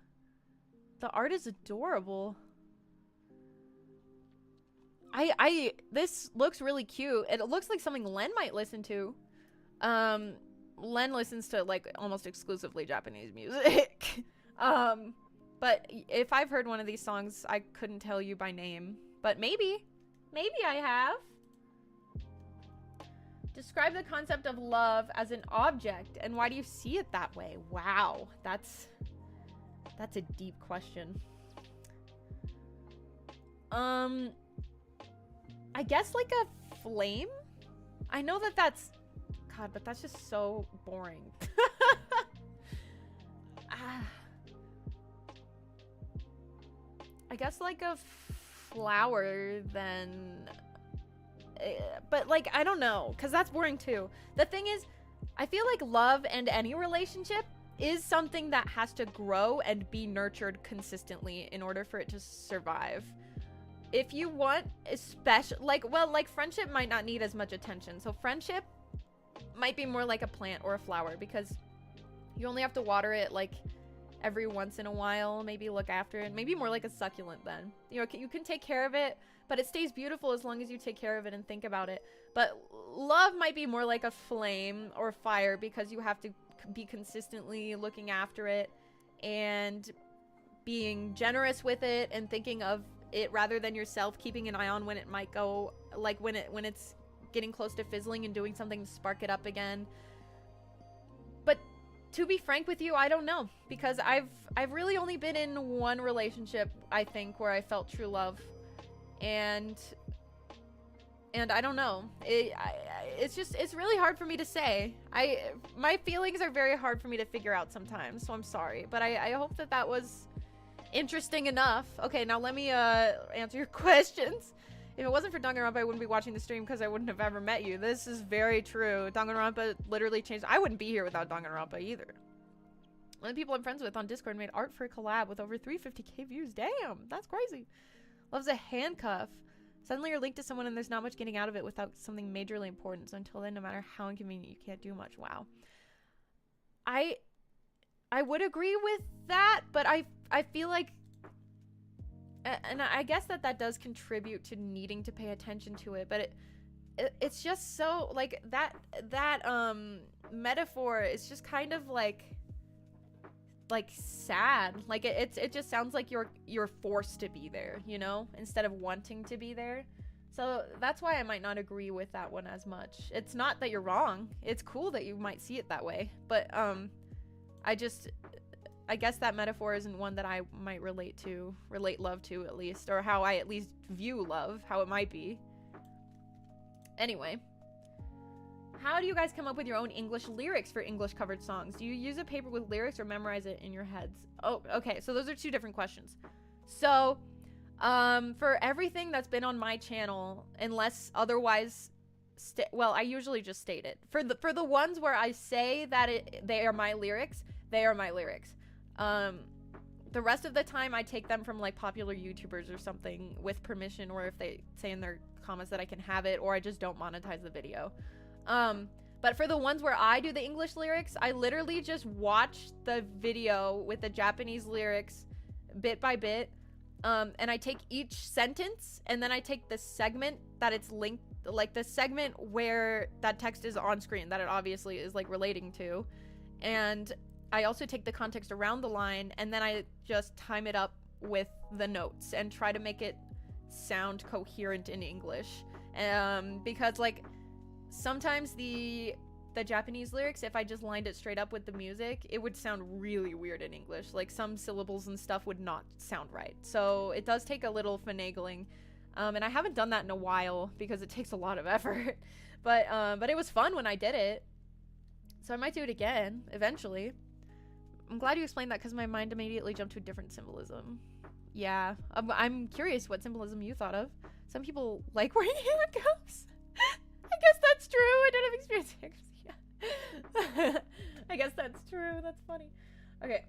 [SPEAKER 3] The art is adorable. This looks really cute. It looks like something Len might listen to. Len listens to like almost exclusively Japanese music. But if I've heard one of these songs, I couldn't tell you by name. But maybe I have. Describe the concept of love as an object, and why do you see it that way? Wow, that's a deep question. I guess like a flame? I know that's... God, but that's just so boring. I guess like a flower then... But like, I don't know, because that's boring too. The thing is, I feel like love and any relationship is something that has to grow and be nurtured consistently in order for it to survive. If you want, especially, like friendship might not need as much attention. So friendship might be more like a plant or a flower because you only have to water it like every once in a while. Maybe look after it. Maybe more like a succulent then. You know, you can take care of it, but it stays beautiful as long as you take care of it and think about it. But love might be more like a flame or fire, because you have to be consistently looking after it and being generous with it and thinking of it rather than yourself, keeping an eye on when it might go, like when it's getting close to fizzling and doing something to spark it up again. But to be frank with you, I don't know, because I've really only been in one relationship, I think, where I felt true love, and I don't know. It's really hard for me to say. My feelings are very hard for me to figure out sometimes, so I'm sorry, but I hope that was interesting enough. Okay, now let me answer your questions. If it wasn't for Danganronpa, I wouldn't be watching the stream because I wouldn't have ever met you. This is very true. Danganronpa literally changed. I wouldn't be here without Danganronpa either. One of the people I'm friends with on Discord made art for a collab with over 350k views. Damn, that's crazy. Loves a handcuff. Suddenly you're linked to someone and there's not much getting out of it without something majorly important. So until then, no matter how inconvenient, you can't do much. Wow. I would agree with that, but I feel like, and I guess that does contribute to needing to pay attention to it, but it's just so, like, that metaphor is just kind of like sad. Like it just sounds like you're forced to be there, you know, instead of wanting to be there. So that's why I might not agree with that one as much. It's not that you're wrong. It's cool that you might see it that way, but I guess that metaphor isn't one that I might relate love to, at least, or how I at least view love, how it might be. Anyway, how do you guys come up with your own English lyrics for English covered songs? Do you use a paper with lyrics or memorize it in your heads? Oh, okay, so those are two different questions. So, for everything that's been on my channel, unless otherwise, well, I usually just state it. For the ones where I say that they are my lyrics, they are my lyrics. The rest of the time I take them from like popular YouTubers or something with permission, or if they say in their comments that I can have it, or I just don't monetize the video. But for the ones where I do the English lyrics, I literally just watch the video with the Japanese lyrics bit by bit. And I take each sentence and then I take the segment that it's linked, like the segment where that text is on screen that it obviously is like relating to. And I also take the context around the line and then I just time it up with the notes and try to make it sound coherent in English. Because like sometimes the Japanese lyrics, if I just lined it straight up with the music, it would sound really weird in English. Like some syllables and stuff would not sound right. So it does take a little finagling. And I haven't done that in a while because it takes a lot of effort. But it was fun when I did it. So I might do it again eventually. I'm glad you explained that because my mind immediately jumped to a different symbolism. Yeah, I'm curious what symbolism you thought of. Some people like wearing handcuffs. I guess that's true. I don't have experience. Yeah. I guess that's true. That's funny. Okay.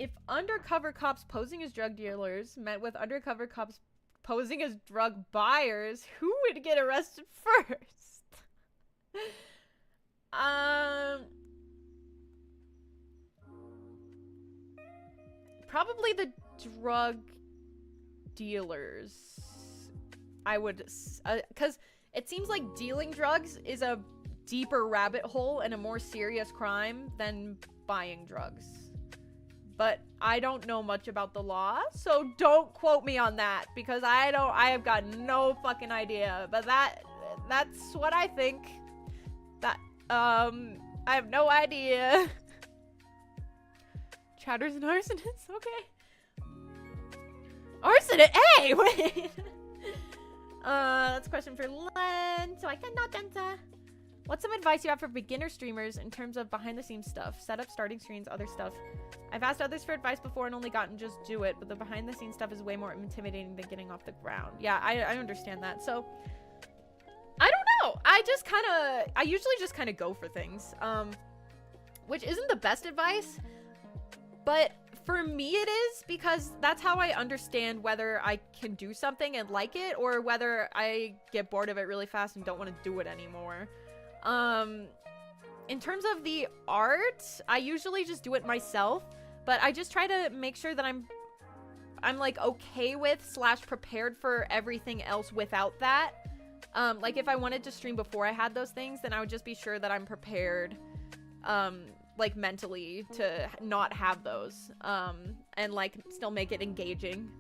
[SPEAKER 3] If undercover cops posing as drug dealers met with undercover cops posing as drug buyers, who would get arrested first? Probably the drug dealers. I would, because it seems like dealing drugs is a deeper rabbit hole and a more serious crime than buying drugs. But I don't know much about the law, so don't quote me on that because I have got no fucking idea. But that's what I think. That I have no idea. Chatters and arsonists, okay. Arsonist, hey, wait. That's a question for Len, so I cannot answer. What's some advice you have for beginner streamers in terms of behind the scenes stuff? Setup, starting screens, other stuff. I've asked others for advice before and only gotten just do it, but the behind the scenes stuff is way more intimidating than getting off the ground. Yeah, I understand that. So, I don't know. I usually just kind of go for things. Which isn't the best advice, but for me it is, because that's how I understand whether I can do something and like it or whether I get bored of it really fast and don't want to do it anymore. in terms of the art, I usually just do it myself, but I just try to make sure that I'm like okay with / prepared for everything else without that. Like if I wanted to stream before I had those things, then I would just be sure that I'm prepared, like mentally to not have those, and like still make it engaging.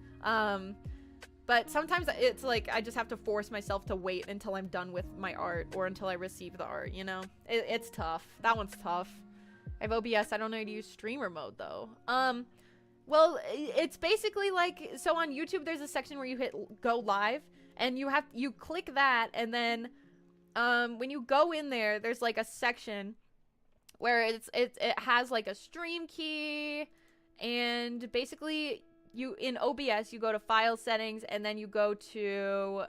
[SPEAKER 3] But sometimes it's like I just have to force myself to wait until I'm done with my art or until I receive the art, you know? It's tough. That one's tough. I have OBS. I don't know how to use streamer mode though. Well, it's basically like, so on YouTube there's a section where you hit go live and you click that, and then when you go in there, there's like a section where it has like a stream key, and basically you in OBS you go to file settings, and then you go to,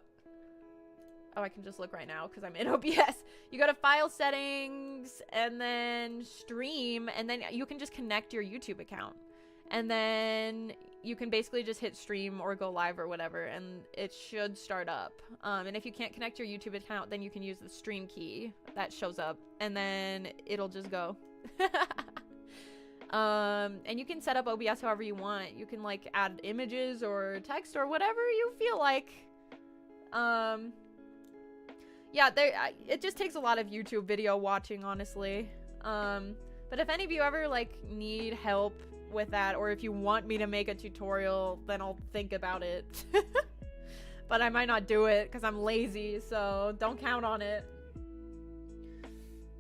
[SPEAKER 3] oh, I can just look right now because I'm in OBS. You go to file settings and then stream, and then you can just connect your YouTube account, and then you can basically just hit stream or go live or whatever, and it should start up. And if you can't connect your YouTube account, then you can use the stream key that shows up, and then it'll just go. And you can set up OBS however you want. You can like add images or text or whatever you feel like. Yeah, it just takes a lot of YouTube video watching, honestly. But if any of you ever like need help with that, or if you want me to make a tutorial, then I'll think about it. But I might not do it because I'm lazy, so don't count on it.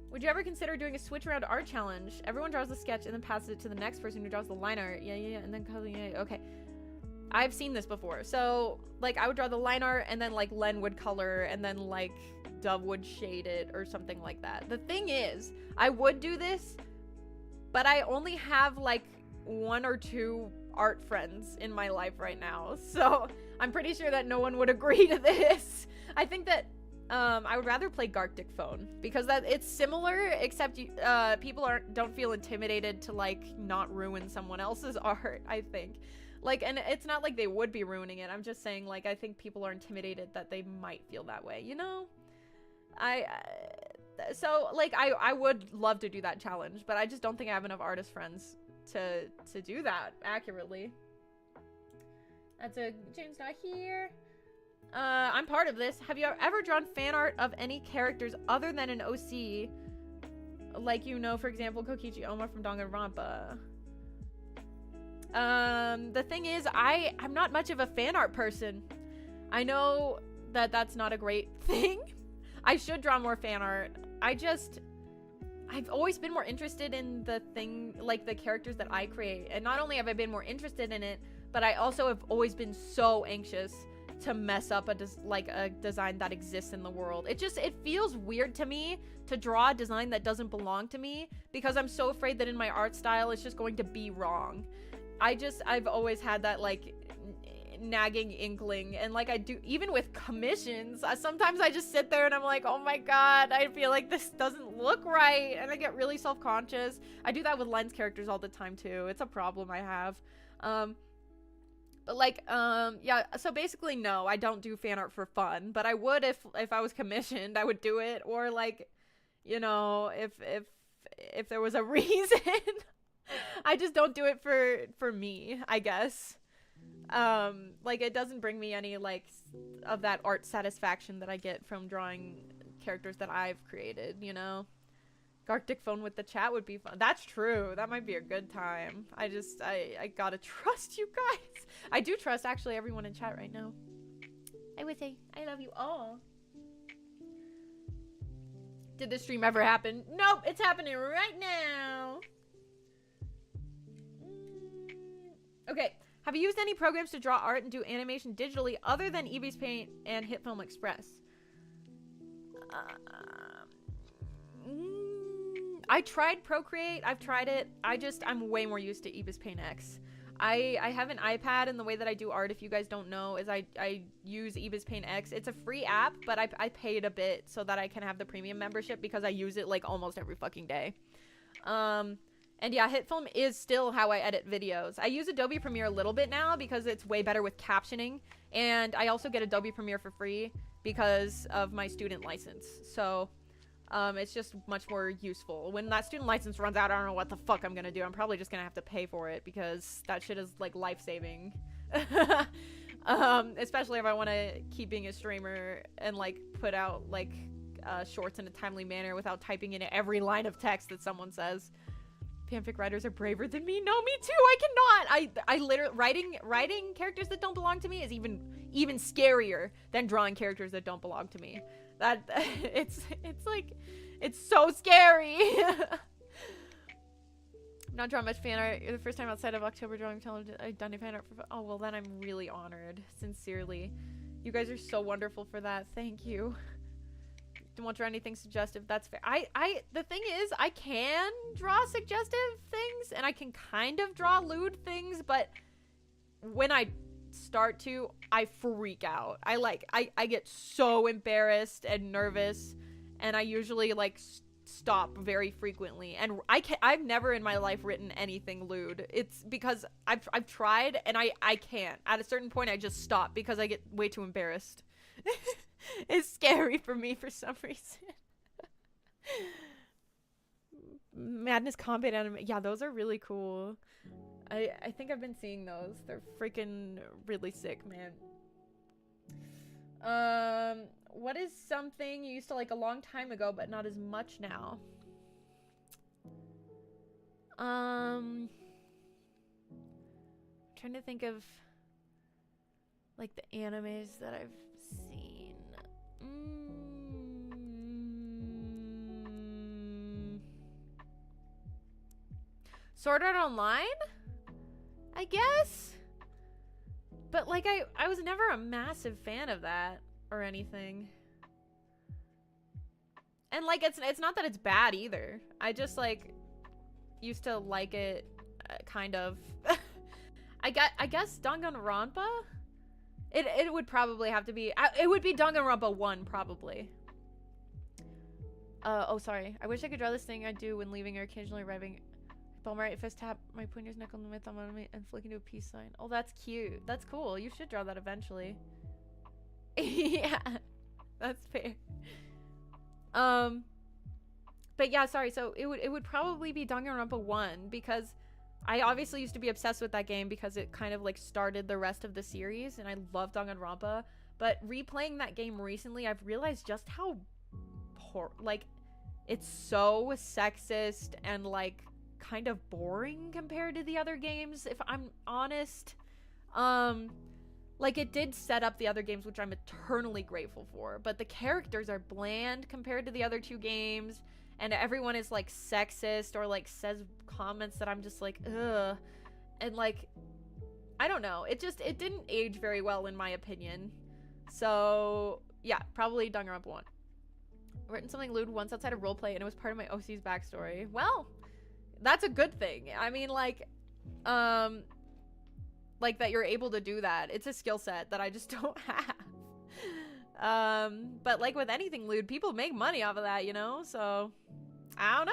[SPEAKER 3] Would you ever consider doing a switch around art challenge? Everyone draws the sketch and then passes it to the next person who draws the line art. Yeah, and then color. Yeah, okay. I've seen this before. So, like, I would draw the line art, and then, like, Len would color, and then, like, Dove would shade it or something like that. The thing is, I would do this, but I only have, like, 1 or 2 art friends in my life right now. So, I'm pretty sure that no one would agree to this. I think that I would rather play Gartic Phone because it's similar, except people don't feel intimidated to like not ruin someone else's art. I think, like, and it's not like they would be ruining it. I'm just saying, like, I think people are intimidated that they might feel that way. You know, so like I would love to do that challenge, but I just don't think I have enough artist friends to do that accurately. That's a James not here. I'm part of this. Have you ever drawn fan art of any characters other than an OC? Like, you know, for example, Kokichi Oma from Danganronpa. The thing is, I'm not much of a fan art person. I know that that's not a great thing. I should draw more fan art. I've always been more interested in the thing, like the characters that I create. And not only have I been more interested in it, but I also have always been so anxious to mess up a design that exists in the world. It feels weird to me to draw a design that doesn't belong to me because I'm so afraid that in my art style it's just going to be wrong. I've always had that like nagging inkling, and like I do even with commissions. Sometimes I just sit there and I'm like, oh my god, I feel like this doesn't look right, and I get really self-conscious. I do that with Lens characters all the time too. It's a problem I have. But like, yeah, so basically no, I don't do fan art for fun, but I would if I was commissioned, I would do it, or like, you know, if there was a reason. I just don't do it for me, I guess. Like it doesn't bring me any like of that art satisfaction that I get from drawing characters that I've created, you know. Gartic Phone with the chat would be fun. That's true. That might be a good time. I gotta trust you guys. I do trust actually everyone in chat right now. I would say I love you all. Did this stream ever happen? Nope, it's happening right now. Okay. Have you used any programs to draw art and do animation digitally other than Eevee's Paint and HitFilm Express? I tried Procreate. I've tried it. I'm way more used to Eevee's Paint X. I have an iPad, and the way that I do art, if you guys don't know, is I use Eevee's Paint X. It's a free app, but I paid a bit so that I can have the premium membership because I use it like almost every fucking day. And yeah, HitFilm is still how I edit videos. I use Adobe Premiere a little bit now because it's way better with captioning. And I also get Adobe Premiere for free because of my student license. So, It's just much more useful. When that student license runs out, I don't know what the fuck I'm gonna do. I'm probably just gonna have to pay for it because that shit is like life-saving. Especially if I want to keep being a streamer and like put out like shorts in a timely manner without typing in every line of text that someone says. Fanfic writers are braver than me. No, me too. I cannot. I literally writing characters that don't belong to me is even scarier than drawing characters that don't belong to me. That it's like it's so scary. I'm not drawing much fan art. You're the first time outside of October drawing television I've done a fan art for. Oh well, then I'm really honored. Sincerely, you guys are so wonderful for that. Thank you. Won't draw anything suggestive. That's fair. The thing is, I can draw suggestive things and I can kind of draw lewd things, but when I start to, I freak out. I get so embarrassed and nervous, and I usually like stop very frequently. And I've never in my life written anything lewd. It's because I've tried and I can't. At a certain point, I just stop because I get way too embarrassed. It's scary for me for some reason. Madness combat anime. Yeah, those are really cool. I think I've been seeing those. They're freaking really sick, man. What is something you used to like a long time ago but not as much now? Trying to think of like the animes that I've seen. Sword Art Online? I guess? But like I was never a massive fan of that or anything. And like it's not that it's bad either. I just like used to like it kind of. I guess Danganronpa? It would probably have to be it would be Danganronpa 1 probably. Oh sorry. I wish I could draw this thing I do when leaving or occasionally arriving. Palm right fist tap my pointer's neck on my thumb on me and flick into a peace sign. Oh, that's cute. That's cool. You should draw that eventually. Yeah. That's fair. But yeah, sorry. So it would probably be Danganronpa 1 because I obviously used to be obsessed with that game because it kind of like started the rest of the series and I love Danganronpa. But replaying that game recently, I've realized just how like it's so sexist and like kind of boring compared to the other games, if I'm honest. Like it did set up the other games, which I'm eternally grateful for, but the characters are bland compared to the other two games, and everyone is like sexist or like says comments that I'm just like ugh, and like I don't know, it didn't age very well in my opinion. So yeah, probably Danganronpa 1. Written something lewd once outside of roleplay and it was part of my OC's backstory. Well, that's a good thing. I mean, like that you're able to do that. It's a skill set that I just don't have. But like with anything lewd, people make money off of that, you know? So, I don't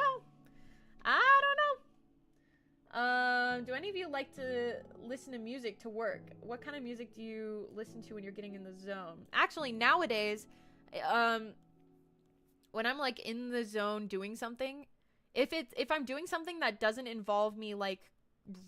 [SPEAKER 3] know. Do any of you like to listen to music to work? What kind of music do you listen to when you're getting in the zone? Actually, nowadays, when I'm like in the zone doing something, if I'm doing something that doesn't involve me like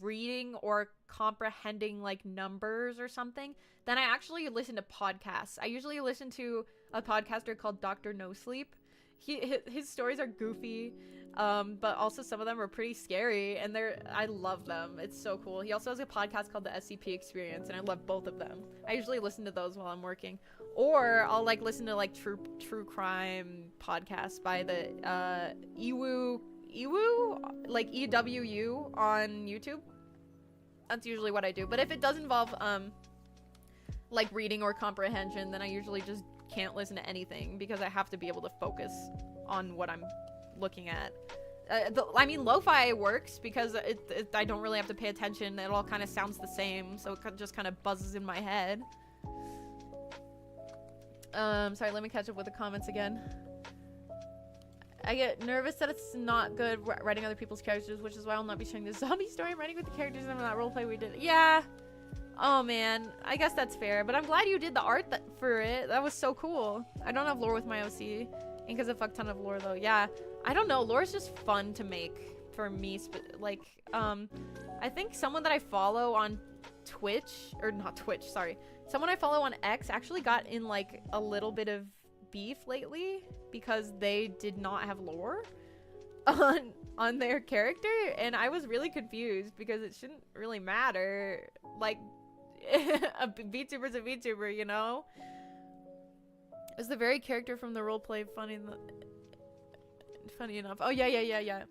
[SPEAKER 3] reading or comprehending like numbers or something, then I actually listen to podcasts. I usually listen to a podcaster called Dr. No Sleep. His stories are goofy, but also some of them are pretty scary, and I love them. It's so cool. He also has a podcast called the SCP Experience, and I love both of them. I usually listen to those while I'm working, or I'll like listen to like true crime podcasts by the EWOO, like EWU on YouTube. That's usually what I do. But if it does involve like reading or comprehension, then I usually just can't listen to anything because I have to be able to focus on what I'm looking at. I mean, lo-fi works because I don't really have to pay attention. It all kind of sounds the same, so it just kind of buzzes in my head. Sorry, let me catch up with the comments again. I get nervous that it's not good writing other people's characters, which is why I'll not be sharing the zombie story I'm writing with the characters in that roleplay we did. Yeah. Oh man, I guess that's fair, but I'm glad you did the art for it. That was so cool. I don't have lore with my OC. Ink has a fuck ton of lore though. Yeah, I don't know. Lore is just fun to make for me. Like, I think someone that I follow on Twitch, or not Twitch, sorry. Someone I follow on X actually got in like a little bit of beef lately because they did not have lore on their character, and I was really confused because it shouldn't really matter. Like, a VTuber's a VTuber, you know? Is the very character from the roleplay funny enough? Oh yeah.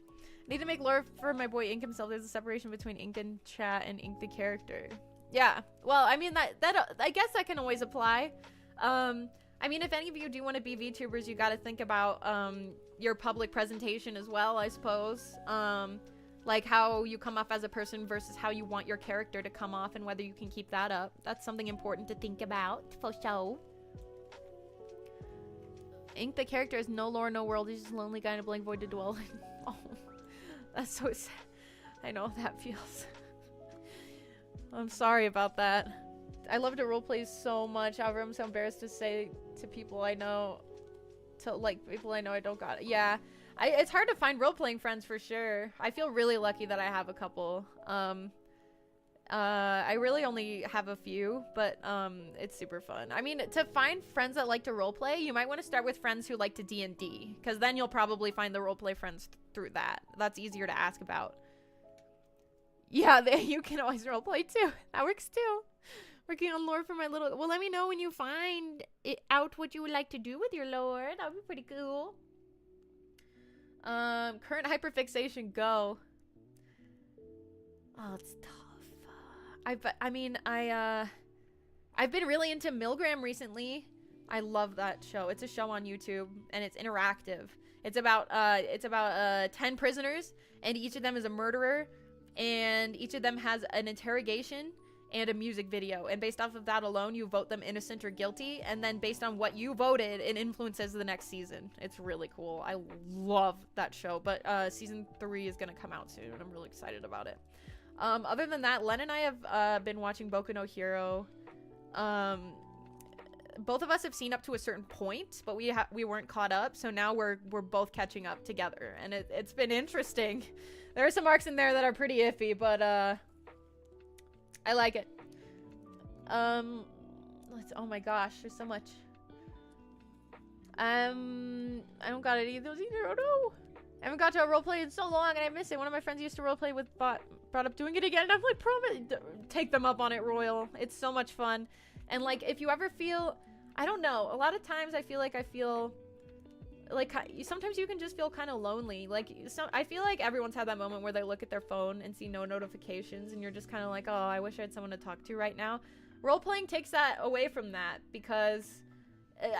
[SPEAKER 3] Need to make lore for my boy Ink himself. There's a separation between Ink and chat and Ink the character. Yeah. Well, I mean that I guess that can always apply. I mean, if any of you do want to be VTubers, you got to think about your public presentation as well, I suppose. Like how you come off as a person versus how you want your character to come off, and whether you can keep that up. That's something important to think about for sure. Ink the character has no lore, no world. He's just a lonely guy in a blank void to dwell in. Oh, that's so sad. I know how that feels. I'm sorry about that. I love to roleplay so much. However, I'm so embarrassed to say to people I know, people I know I don't got it. Yeah, it's hard to find role-playing friends for sure. I feel really lucky that I have a couple. I really only have a few, but it's super fun. I mean, to find friends that like to roleplay, you might want to start with friends who like to D&D, because then you'll probably find the roleplay friends through that. That's easier to ask about. Yeah, you can always roleplay too. That works too. Working on lore for my little... Well, let me know when you find out what you would like to do with your lore. That would be pretty cool. Current hyperfixation, go. Oh, it's tough. I've been really into Milgram recently. I love that show. It's a show on YouTube, and it's interactive. It's about 10 prisoners, and each of them is a murderer, and each of them has an interrogation and a music video, and based off of that alone, you vote them innocent or guilty, and then based on what you voted, it influences the next season. It's really cool. I love that show, but season 3 is gonna come out soon, and I'm really excited about it. Other than that, Len and I have been watching Boku no Hero. Both of us have seen up to a certain point, but we weren't caught up, so now we're both catching up together, and it's been interesting. There are some arcs in there that are pretty iffy, but I like it. Oh my gosh, there's so much. I don't got any of those either. Oh no! I haven't got to a roleplay in so long, and I miss it. One of my friends used to roleplay with brought up doing it again, and I'm like, promise, take them up on it, Royal. It's so much fun. And like, if you ever feel, I don't know, a lot of times I feel like sometimes you can just feel kind of lonely. Like, I feel like everyone's had that moment where they look at their phone and see no notifications, and you're just kind of like, oh, I wish I had someone to talk to right now. Role-playing takes that away from that, because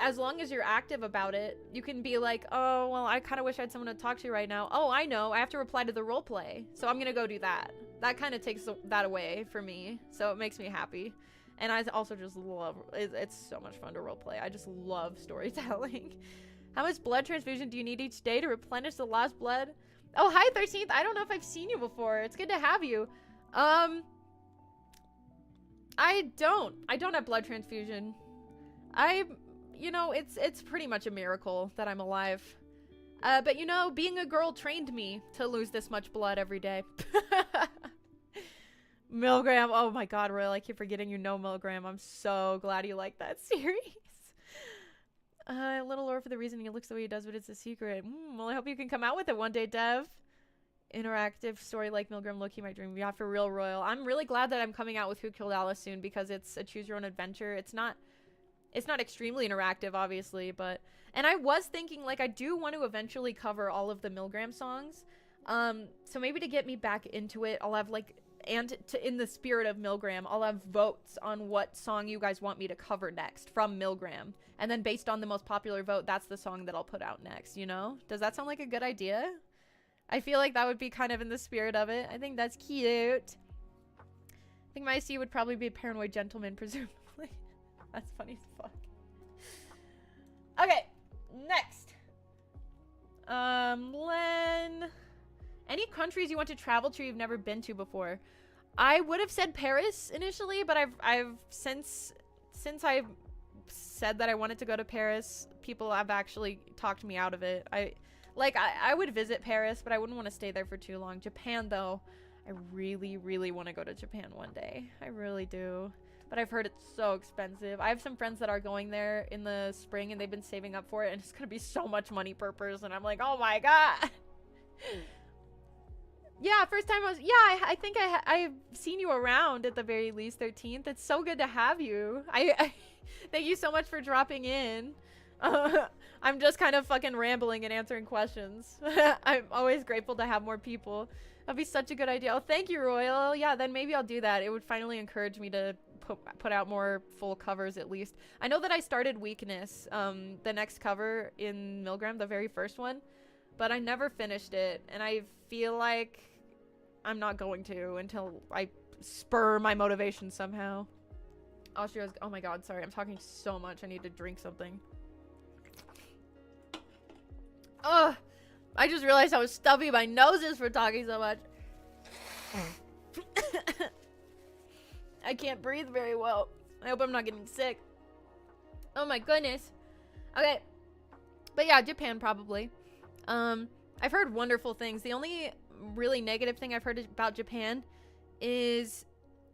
[SPEAKER 3] as long as you're active about it, you can be like, oh, well, I kind of wish I had someone to talk to right now. Oh, I know, I have to reply to the roleplay, so I'm gonna go do that. That kind of takes that away for me, so it makes me happy. And I also just love, it's so much fun to roleplay. I just love storytelling. How much blood transfusion do you need each day to replenish the lost blood? Oh, hi, 13th. I don't know if I've seen you before. It's good to have you. I don't have blood transfusion. You know, it's pretty much a miracle that I'm alive. But you know, being a girl trained me to lose this much blood every day. Milgram. Oh my god, Royal, I keep forgetting you know Milgram. I'm so glad you like that series. A little lore for the reason he looks the way he does, but it's a secret. Well, I hope you can come out with it one day, Dev. Interactive story like Milgram, low-key my dream. Yeah, for real, Royal. I'm really glad that I'm coming out with Who Killed Alice soon, because it's a choose-your-own-adventure. It's not extremely interactive, obviously, but... And I was thinking, like, I do want to eventually cover all of the Milgram songs. So maybe to get me back into it, I'll have, like... And in the spirit of Milgram, I'll have votes on what song you guys want me to cover next from Milgram. And then based on the most popular vote, that's the song that I'll put out next, you know? Does that sound like a good idea? I feel like that would be kind of in the spirit of it. I think that's cute. I think my IC would probably be a paranoid gentleman, presumably. That's funny as fuck. Okay, next. Len... Any countries you want to travel to you've never been to before? I would have said Paris initially, but I've since I said that I wanted to go to Paris, people have actually talked me out of it. I would visit Paris, but I wouldn't want to stay there for too long. Japan, though, I really, really want to go to Japan one day. I really do. But I've heard it's so expensive. I have some friends that are going there in the spring, and they've been saving up for it, and it's going to be so much money per person. I'm like, oh my god. Yeah, first time I think I've seen you around at the very least, 13th. It's so good to have you. I thank you so much for dropping in. I'm just kind of fucking rambling and answering questions. I'm always grateful to have more people. That'd be such a good idea. Oh, thank you, Royal. Yeah, then maybe I'll do that. It would finally encourage me to put out more full covers at least. I know that I started Weakness, the next cover in Milgram, the very first one, but I never finished it, and I feel like I'm not going to until I spur my motivation somehow. Austria's, oh my god, sorry, I'm talking so much. I need to drink something. Ugh, I just realized how stuffy my nose is for talking so much. I can't breathe very well. I hope I'm not getting sick. Oh my goodness. Okay. But yeah, Japan probably. I've heard wonderful things. The only really negative thing I've heard about Japan is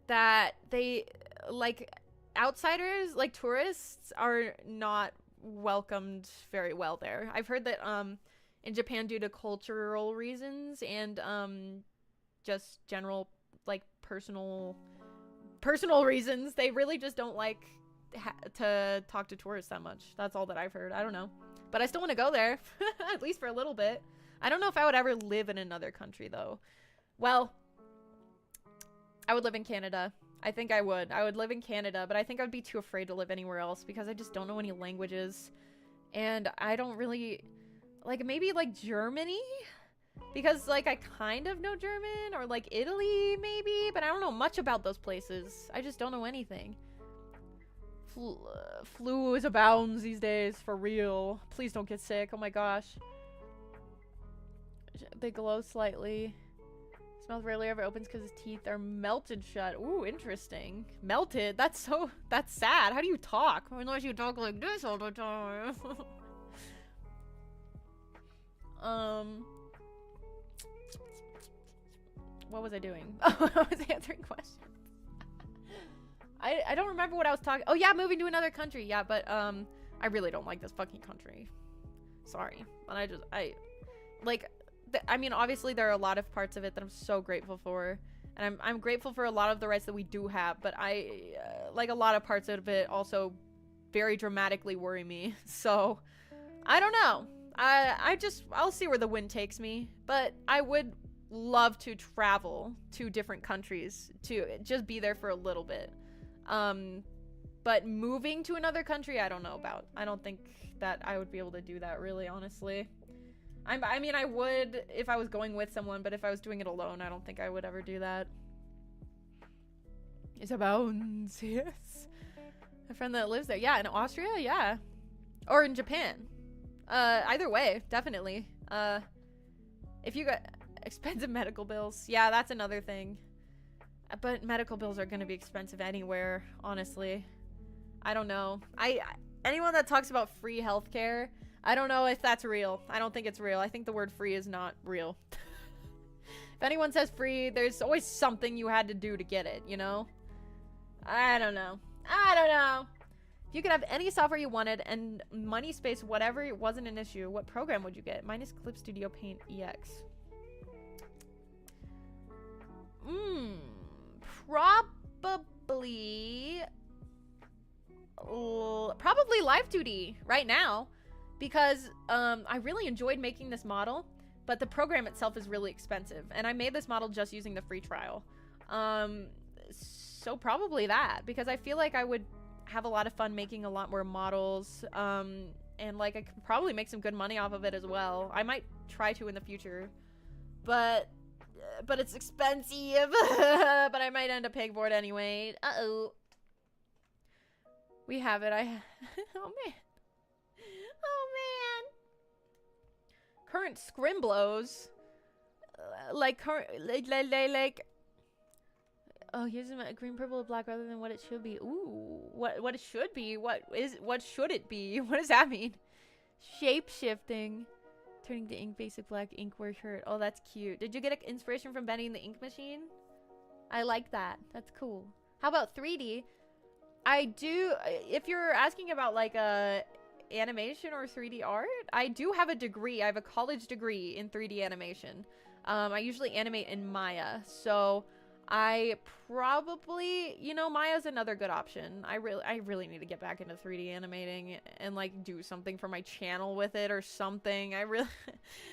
[SPEAKER 3] that they, like, outsiders, like tourists, are not welcomed very well there. I've heard that in Japan, due to cultural reasons and just general, like, personal reasons, they really just don't like to talk to tourists that much. That's all that I've heard. I don't know, but I still want to go there at least for a little bit. I don't know if I would ever live in another country though. Well, I would live in Canada. I think I would live in Canada, but I think I'd be too afraid to live anywhere else because I just don't know any languages, and I don't really like, maybe like Germany, because like I kind of know German, or like Italy maybe, but I don't know much about those places. I just don't know anything. Flu is abounds these days, for real. Please don't get sick. Oh my gosh. They glow slightly. Smells rarely ever opens because his teeth are melted shut. Ooh, interesting. Melted? That's sad. How do you talk? Unless you talk like this all the time. What was I doing? Oh, I was answering questions. I don't remember what I was talking. Oh yeah, moving to another country. Yeah, but I really don't like this fucking country. Sorry, but I mean, obviously there are a lot of parts of it that I'm so grateful for, and I'm grateful for a lot of the rights that we do have, but I like a lot of parts of it also very dramatically worry me. So I don't know. I'll see where the wind takes me, but I would love to travel to different countries to just be there for a little bit. But moving to another country, I don't know about. I don't think that I would be able to do that, really, honestly. I mean, I would if I was going with someone, but if I was doing it alone, I don't think I would ever do that. It's abounds, yes. A friend that lives there. Yeah, in Austria, yeah. Or in Japan. Either way, definitely. If you got expensive medical bills, yeah, that's another thing. But medical bills are gonna be expensive anywhere, honestly. I don't know. Anyone that talks about free healthcare, I don't know if that's real. I don't think it's real. I think the word free is not real. If anyone says free, there's always something you had to do to get it, you know? I don't know. If you could have any software you wanted and money, space, whatever, it wasn't an issue, what program would you get? Mine is Clip Studio Paint EX. Probably Live 2D right now, because I really enjoyed making this model, but the program itself is really expensive, and I made this model just using the free trial. So probably that, because I feel like I would have a lot of fun making a lot more models, and like I could probably make some good money off of it as well. I might try to in the future, but it's expensive. But I might end up paying for it anyway. Uh-oh. We have it. Oh man. Oh man. Current scrimblows. Like oh, here's a green, purple, black rather than what it should be. Ooh, what it should be? What should it be? What does that mean? Shape shifting. Turning to ink, basic black inkware shirt. Oh, that's cute. Did you get inspiration from Benny and the Ink Machine? I like that. That's cool. How about 3D? I do, if you're asking about like animation or 3D art, I do have a degree. I have a college degree in 3D animation. I usually animate in Maya, so I probably, you know, Maya's another good option. I really need to get back into 3D animating and like do something for my channel with it or something.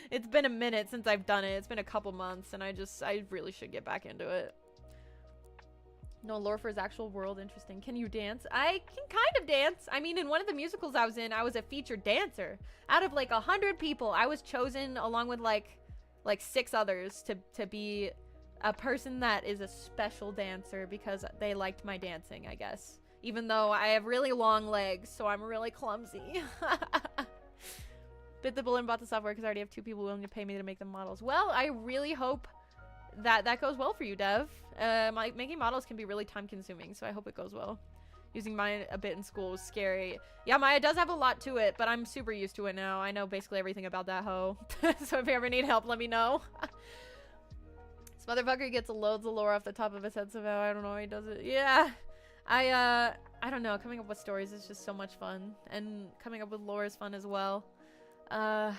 [SPEAKER 3] It's been a minute since I've done it. It's been a couple months, and I really should get back into it. No lore for his actual world. Interesting. Can you dance? I can kind of dance. I mean, in one of the musicals I was in, I was a featured dancer. Out of like 100 people, I was chosen along with like 6 others to be a person that is a special dancer because they liked my dancing, I guess. Even though I have really long legs, so I'm really clumsy. Bit the bullet and bought the software because I already have 2 people willing to pay me to make them models. Well, I really hope that goes well for you, Dev. Making models can be really time consuming, so I hope it goes well. Using mine a bit in school was scary. Yeah, Maya does have a lot to it, but I'm super used to it now. I know basically everything about that hoe. So if you ever need help, let me know. This motherfucker gets loads of lore off the top of his head somehow. I don't know how he does it. Yeah. I don't know. Coming up with stories is just so much fun. And coming up with lore is fun as well. It's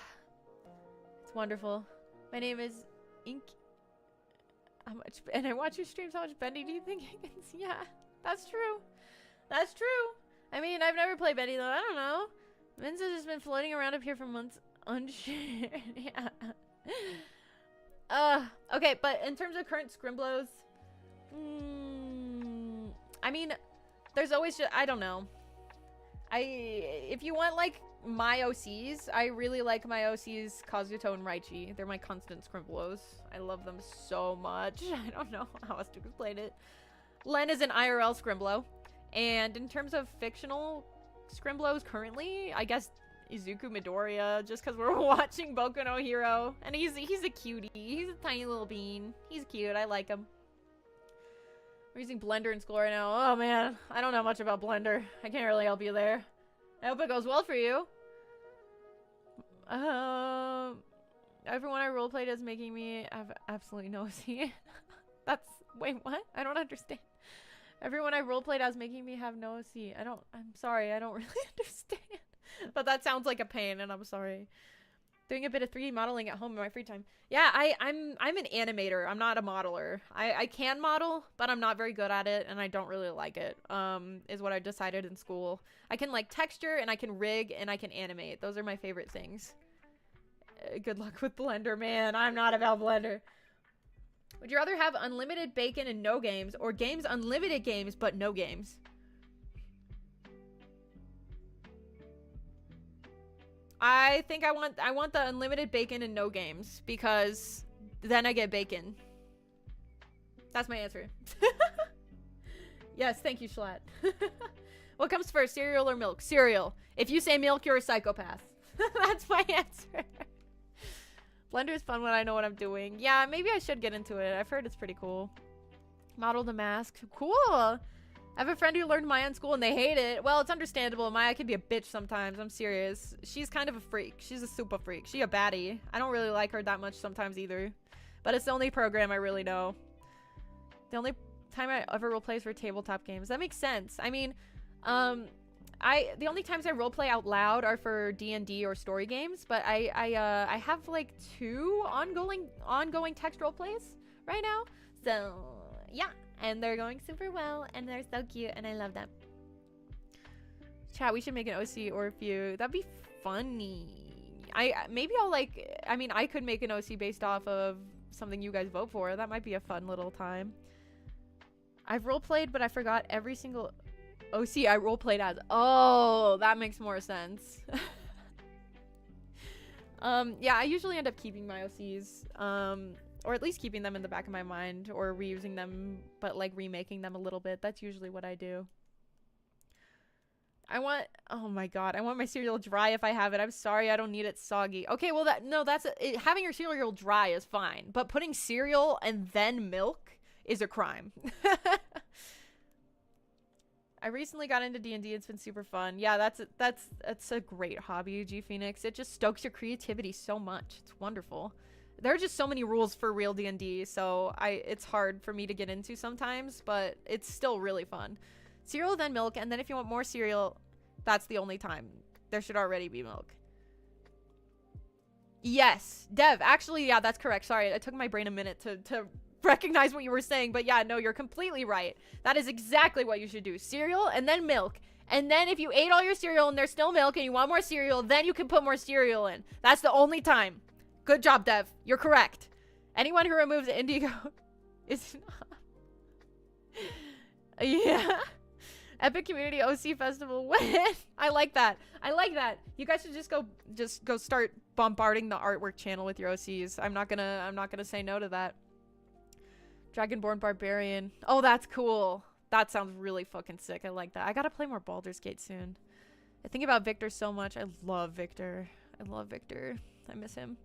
[SPEAKER 3] wonderful. My name is Ink. How much? And I watch your streams. How much Bendy do you think I can see? Yeah, that's true. That's true. I mean, I've never played Bendy though. I don't know. Vince has just been floating around up here for months unshared. Yeah. Okay, but in terms of current scrimblos, I mean, there's always just, I don't know. If you want like my OCs, I really like my OCs Kazuto and Raichi. They're my constant scrimblos. I love them so much. I don't know how else to explain it. Len is an IRL scrimblo. And in terms of fictional scrimblos currently, I guess Izuku Midoriya, just because we're watching Boku no Hero. And he's a cutie. He's a tiny little bean. He's cute. I like him. We're using Blender in school right now. Oh man, I don't know much about Blender. I can't really help you there. I hope it goes well for you. Everyone I roleplayed is making me have absolutely no OC. That's, wait, what? I don't understand. Everyone I roleplayed as making me have no OC. I'm sorry, I don't really understand. But that sounds like a pain, and I'm sorry. Doing a bit of 3D modeling at home in my free time. Yeah, I'm an animator. I'm not a modeler. I can model, but I'm not very good at it, and I don't really like it. Is what I decided in school. I can like texture, and I can rig, and I can animate. Those are my favorite things. Good luck with Blender, man. I'm not about Blender. Would you rather have unlimited bacon and no games, or games unlimited games but no games? I think I want the unlimited bacon and no games, because then I get bacon. That's my answer. Yes, thank you, Schlatt. What comes first, cereal or milk? Cereal. If you say milk, you're a psychopath. That's my answer. Blender is fun when I know what I'm doing. Yeah, maybe I should get into it. I've heard it's pretty cool. Model the mask. Cool. I have a friend who learned Maya in school and they hate it. Well, it's understandable. Maya can be a bitch sometimes. I'm serious. She's kind of a freak. She's a super freak. She a baddie. I don't really like her that much sometimes either. But it's the only program I really know. The only time I ever roleplay is for tabletop games. That makes sense. I mean, the only times I roleplay out loud are for D&D or story games, but I have like 2 ongoing text roleplays right now. So yeah, and they're going super well, and they're so cute, and I love them. Chat, we should make an OC or a few. That'd be funny. Maybe I'll like, I mean, I could make an OC based off of something you guys vote for. That might be a fun little time. I've roleplayed, but I forgot every single OC I roleplayed as. Oh, that makes more sense. Yeah, I usually end up keeping my OCs, or at least keeping them in the back of my mind, or reusing them, but like remaking them a little bit. That's usually what I do. Oh my god, I want my cereal dry if I have it. I'm sorry, I don't need it soggy. Okay, well having your cereal dry is fine, but putting cereal and then milk is a crime. I recently got into D&D. It's been super fun. Yeah, that's a great hobby, G Phoenix. It just stokes your creativity so much. It's wonderful. There are just so many rules for real D&D, so it's hard for me to get into sometimes, but it's still really fun. Cereal, then milk, and then if you want more cereal, that's the only time. There should already be milk. Yes, Dev, actually, yeah, that's correct. Sorry, it took my brain a minute to recognize what you were saying, but yeah, no, you're completely right. That is exactly what you should do. Cereal and then milk. And then if you ate all your cereal and there's still milk and you want more cereal, then you can put more cereal in. That's the only time. Good job, Dev. You're correct. Anyone who removes indigo is not. Yeah. Epic Community OC Festival win. I like that. I like that. You guys should just go start bombarding the artwork channel with your OCs. I'm not gonna say no to that. Dragonborn Barbarian. Oh, that's cool. That sounds really fucking sick. I like that. I gotta play more Baldur's Gate soon. I think about Victor so much. I love Victor. I miss him.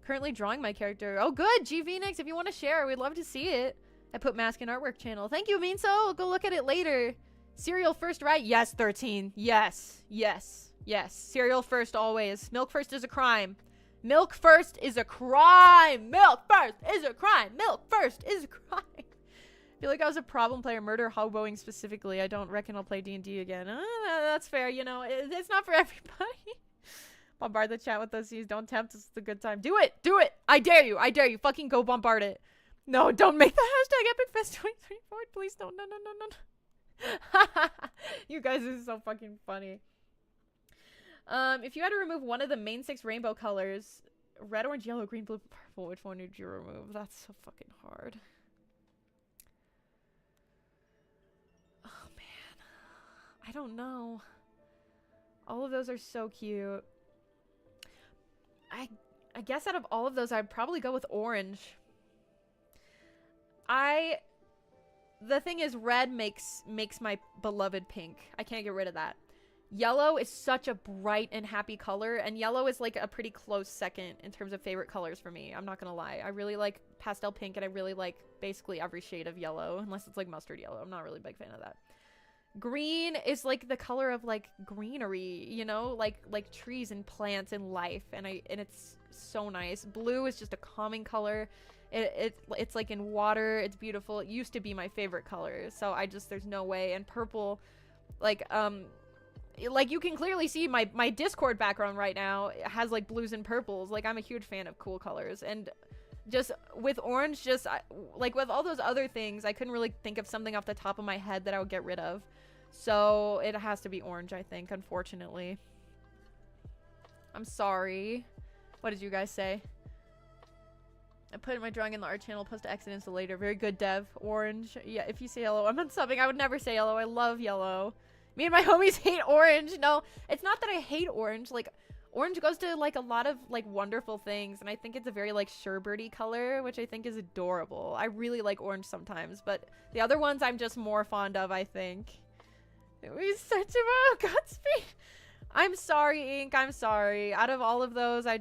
[SPEAKER 3] Currently drawing my character. Oh, good. G Phoenix, if you want to share, we'd love to see it. I put mask in artwork channel. Thank you, Minso. I'll go look at it later. Cereal first, right? Yes, 13. Yes. Yes. Yes. Cereal first always. Milk first is a crime. Milk first is a crime. Milk first is a crime. Milk first is a crime. I feel like I was a problem player, murder hoboing specifically. I don't reckon I'll play D&D again. That's fair, you know. It's not for everybody. Bombard the chat with those C's. Don't tempt us. It's a good time. Do it. Do it. I dare you. I dare you. Fucking go bombard it. No, don't make the hashtag EpicFest 2024. Please don't. No, no, no, no, no. You guys are so fucking funny. If you had to remove one of the main 6 rainbow colors, red, orange, yellow, green, blue, purple, which one would you remove? That's so fucking hard. Oh, man. I don't know. All of those are so cute. I guess out of all of those, I'd probably go with orange. The thing is, red makes my beloved pink. I can't get rid of that. Yellow is such a bright and happy color, and yellow is like a pretty close second in terms of favorite colors for me. I'm not gonna lie. I really like pastel pink, and I really like basically every shade of yellow, unless it's like mustard yellow. I'm not really a big fan of that. Green is like the color of like greenery, you know, like trees and plants and life, and it's so nice. Blue is just a calming color. It's like in water. It's beautiful. It used to be my favorite color, so there's no way. And purple, like you can clearly see my Discord background right now has like blues and purples. Like, I'm a huge fan of cool colors. And just with orange, like with all those other things, I couldn't really think of something off the top of my head that I would get rid of. So it has to be orange, I think, unfortunately. I'm sorry. What did you guys say? I put my drawing in the art channel, post to exit into later. Very good, Dev. Orange. Yeah, if you say yellow, I'm unsubbing. I would never say yellow. I love yellow. Me and my homies hate orange. No, it's not that I hate orange. Like, orange goes to like a lot of like wonderful things, and I think it's a very like sherbety color, which I think is adorable. I really like orange sometimes, but the other ones I'm just more fond of, I think. We such a Godspeed. I'm sorry, Ink. I'm sorry. Out of all of those, I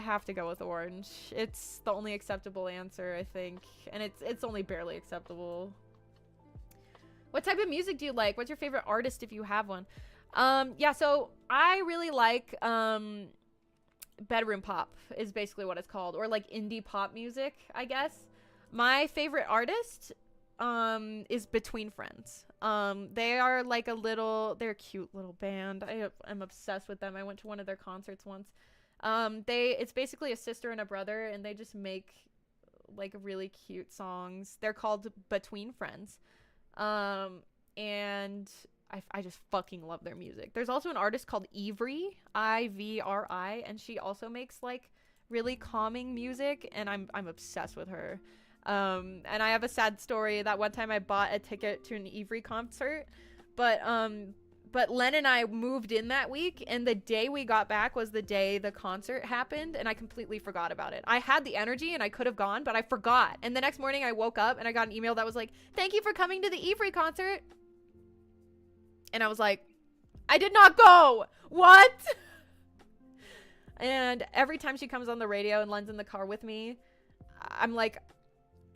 [SPEAKER 3] have to go with orange. It's the only acceptable answer, I think, and it's only barely acceptable. What type of music do you like? What's your favorite artist if you have one? Yeah, so I really like bedroom pop is basically what it's called, or like indie pop music, I guess. My favorite artist is Between Friends. They are like they're a cute little band. I'm obsessed with them. I went to one of their concerts once. It's basically a sister and a brother, and they just make like really cute songs. They're called Between Friends. And I just fucking love their music. There's also an artist called Ivry, I-V-R-I, and she also makes like really calming music, and I'm obsessed with her. And I have a sad story. That one time I bought a ticket to an Ivry concert, but Len and I moved in that week, and the day we got back was the day the concert happened, and I completely forgot about it. I had the energy and I could have gone, but I forgot. And the next morning I woke up and I got an email that was like, "Thank you for coming to the Ivry concert." And I was like, I did not go. What? And every time she comes on the radio and Len's in the car with me, I'm like,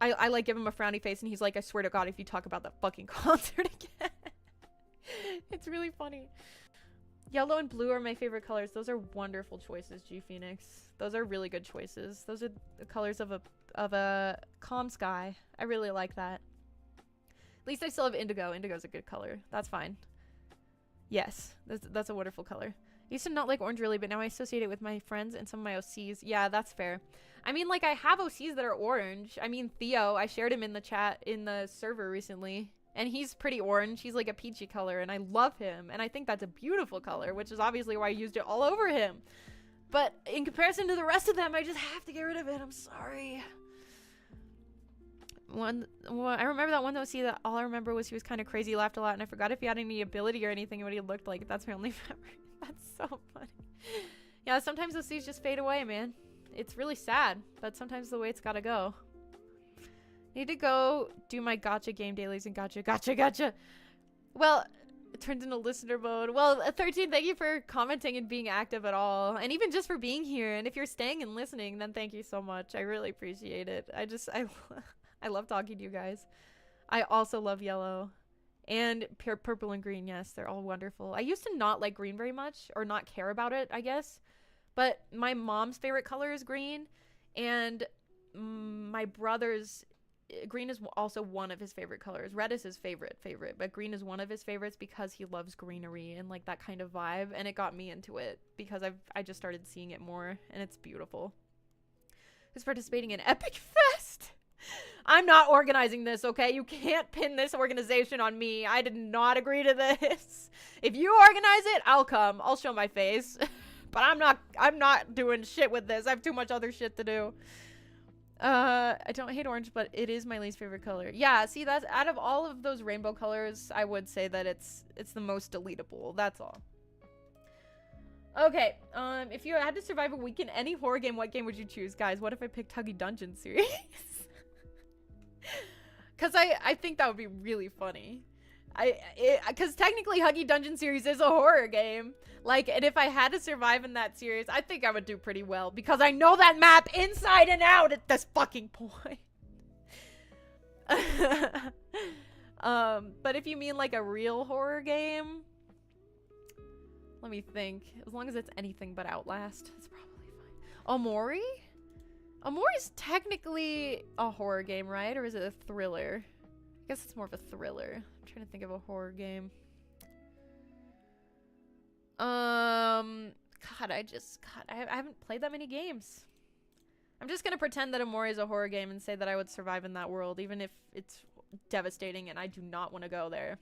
[SPEAKER 3] I like give him a frowny face, and he's like, "I swear to God, if you talk about that fucking concert again." It's really funny. Yellow and blue are my favorite colors. Those are wonderful choices, G Phoenix. Those are really good choices. Those are the colors of a calm sky. I really like that. At least I still have indigo. Indigo's a good color. That's fine. Yes, that's a wonderful color. I used to not like orange really, but now I associate it with my friends and some of my OCs. Yeah, that's fair. I mean, like, I have OCs that are orange. I mean, Theo, I shared him in the chat in the server recently. And he's pretty orange. He's like a peachy color, and I love him. And I think that's a beautiful color, which is obviously why I used it all over him. But in comparison to the rest of them, I just have to get rid of it. I'm sorry. I remember that one OC that all I remember was he was kind of crazy, laughed a lot, and I forgot if he had any ability or anything and what he looked like. That's my only memory. That's so funny. Yeah, sometimes OCs just fade away, man. It's really sad, but sometimes the way it's gotta go. Need to go do my gotcha game dailies and gotcha. Well, it turned into listener mode. Well, 13, thank you for commenting and being active at all. And even just for being here. And if you're staying and listening, then thank you so much. I really appreciate it. I love talking to you guys. I also love yellow. And purple and green, yes. They're all wonderful. I used to not like green very much. Or not care about it, I guess. But my mom's favorite color is green. And my brother's... green is also one of his favorite colors. Red is his favorite, but green is one of his favorites because he loves greenery and like that kind of vibe, and it got me into it because I just started seeing it more, and it's beautiful. Who's participating in Epic Fest? I'm not organizing this, okay? You can't pin this organization on me. I did not agree to this. If you organize it, I'll come. I'll show my face. But I'm not doing shit with this. I have too much other shit to do. I don't hate orange, but it is my least favorite color. Yeah, see, that's out of all of those rainbow colors, I would say that it's the most deletable. That's all. Okay, if you had to survive a week in any horror game, what game would you choose? Guys, what if I picked Huggy Dungeon series? Because I think that would be really funny. Because technically Huggy Dungeon series is a horror game. Like, and if I had to survive in that series, I think I would do pretty well. Because I know that map inside and out at this fucking point. But if you mean like a real horror game, let me think. As long as it's anything but Outlast, it's probably fine. Omori? Omori's technically a horror game, right? Or is it a thriller? I guess it's more of a thriller. I'm trying to think of a horror game. God, I haven't played that many games. I'm just gonna pretend that Omori is a horror game and say that I would survive in that world, even if it's devastating and I do not want to go there.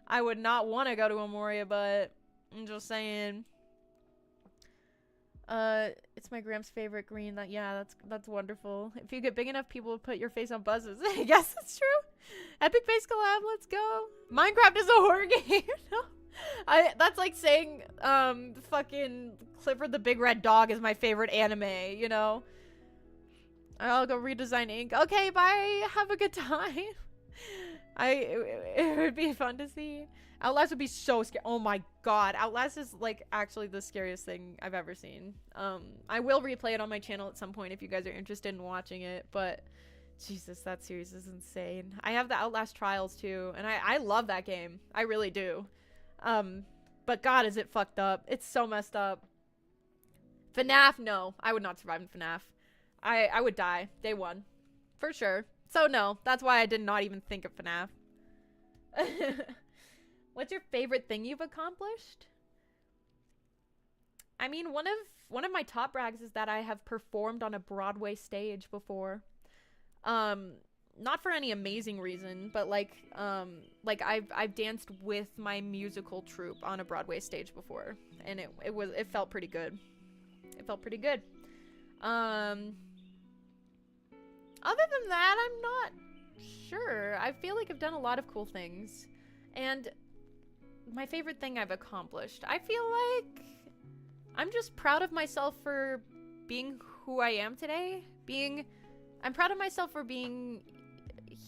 [SPEAKER 3] I would not want to go to Omori, but I'm just saying. It's my Gram's favorite green. That's wonderful. If you get big enough, people will put your face on buzzes. Yes, that's true. Epic face collab, let's go. Minecraft is a horror game. No. That's like saying, fucking Clifford the Big Red Dog is my favorite anime, you know? I'll go redesign ink. Okay, bye. Have a good time. It would be fun to see. Outlast would be so scary. Oh my god. Outlast is like actually the scariest thing I've ever seen. I will replay it on my channel at some point if you guys are interested in watching it, but Jesus, that series is insane. I have the Outlast Trials too, and I love that game. I really do. But god, is it fucked up. It's so messed up. FNAF, no. I would not survive in FNAF. I would die. Day one. For sure. So no, that's why I did not even think of FNAF. What's your favorite thing you've accomplished? I mean, one of my top brags is that I have performed on a Broadway stage before. Not for any amazing reason, but like I've danced with my musical troupe on a Broadway stage before, and it felt pretty good. It felt pretty good. Other than that, I'm not sure. I feel like I've done a lot of cool things, and my favorite thing I've accomplished, I feel like I'm just proud of myself for being who I am today. I'm proud of myself for being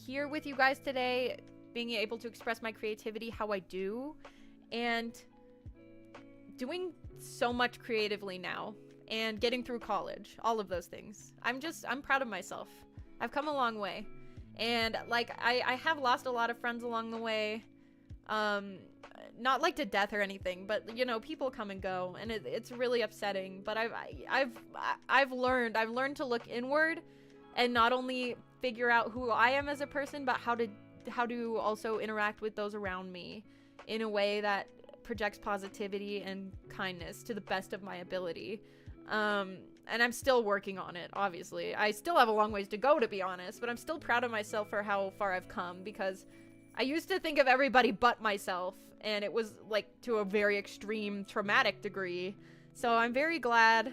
[SPEAKER 3] here with you guys today, being able to express my creativity how I do, and doing so much creatively now, and getting through college. All of those things. I'm proud of myself. I've come a long way. And like I have lost a lot of friends along the way. not like to death or anything, but you know, people come and go, and it's really upsetting. But I've learned to look inward and not only figure out who I am as a person, but how to also interact with those around me in a way that projects positivity and kindness to the best of my ability. And I'm still working on it, obviously. I still have a long ways to go, to be honest, but I'm still proud of myself for how far I've come, because I used to think of everybody but myself, and it was like to a very extreme traumatic degree. So I'm very glad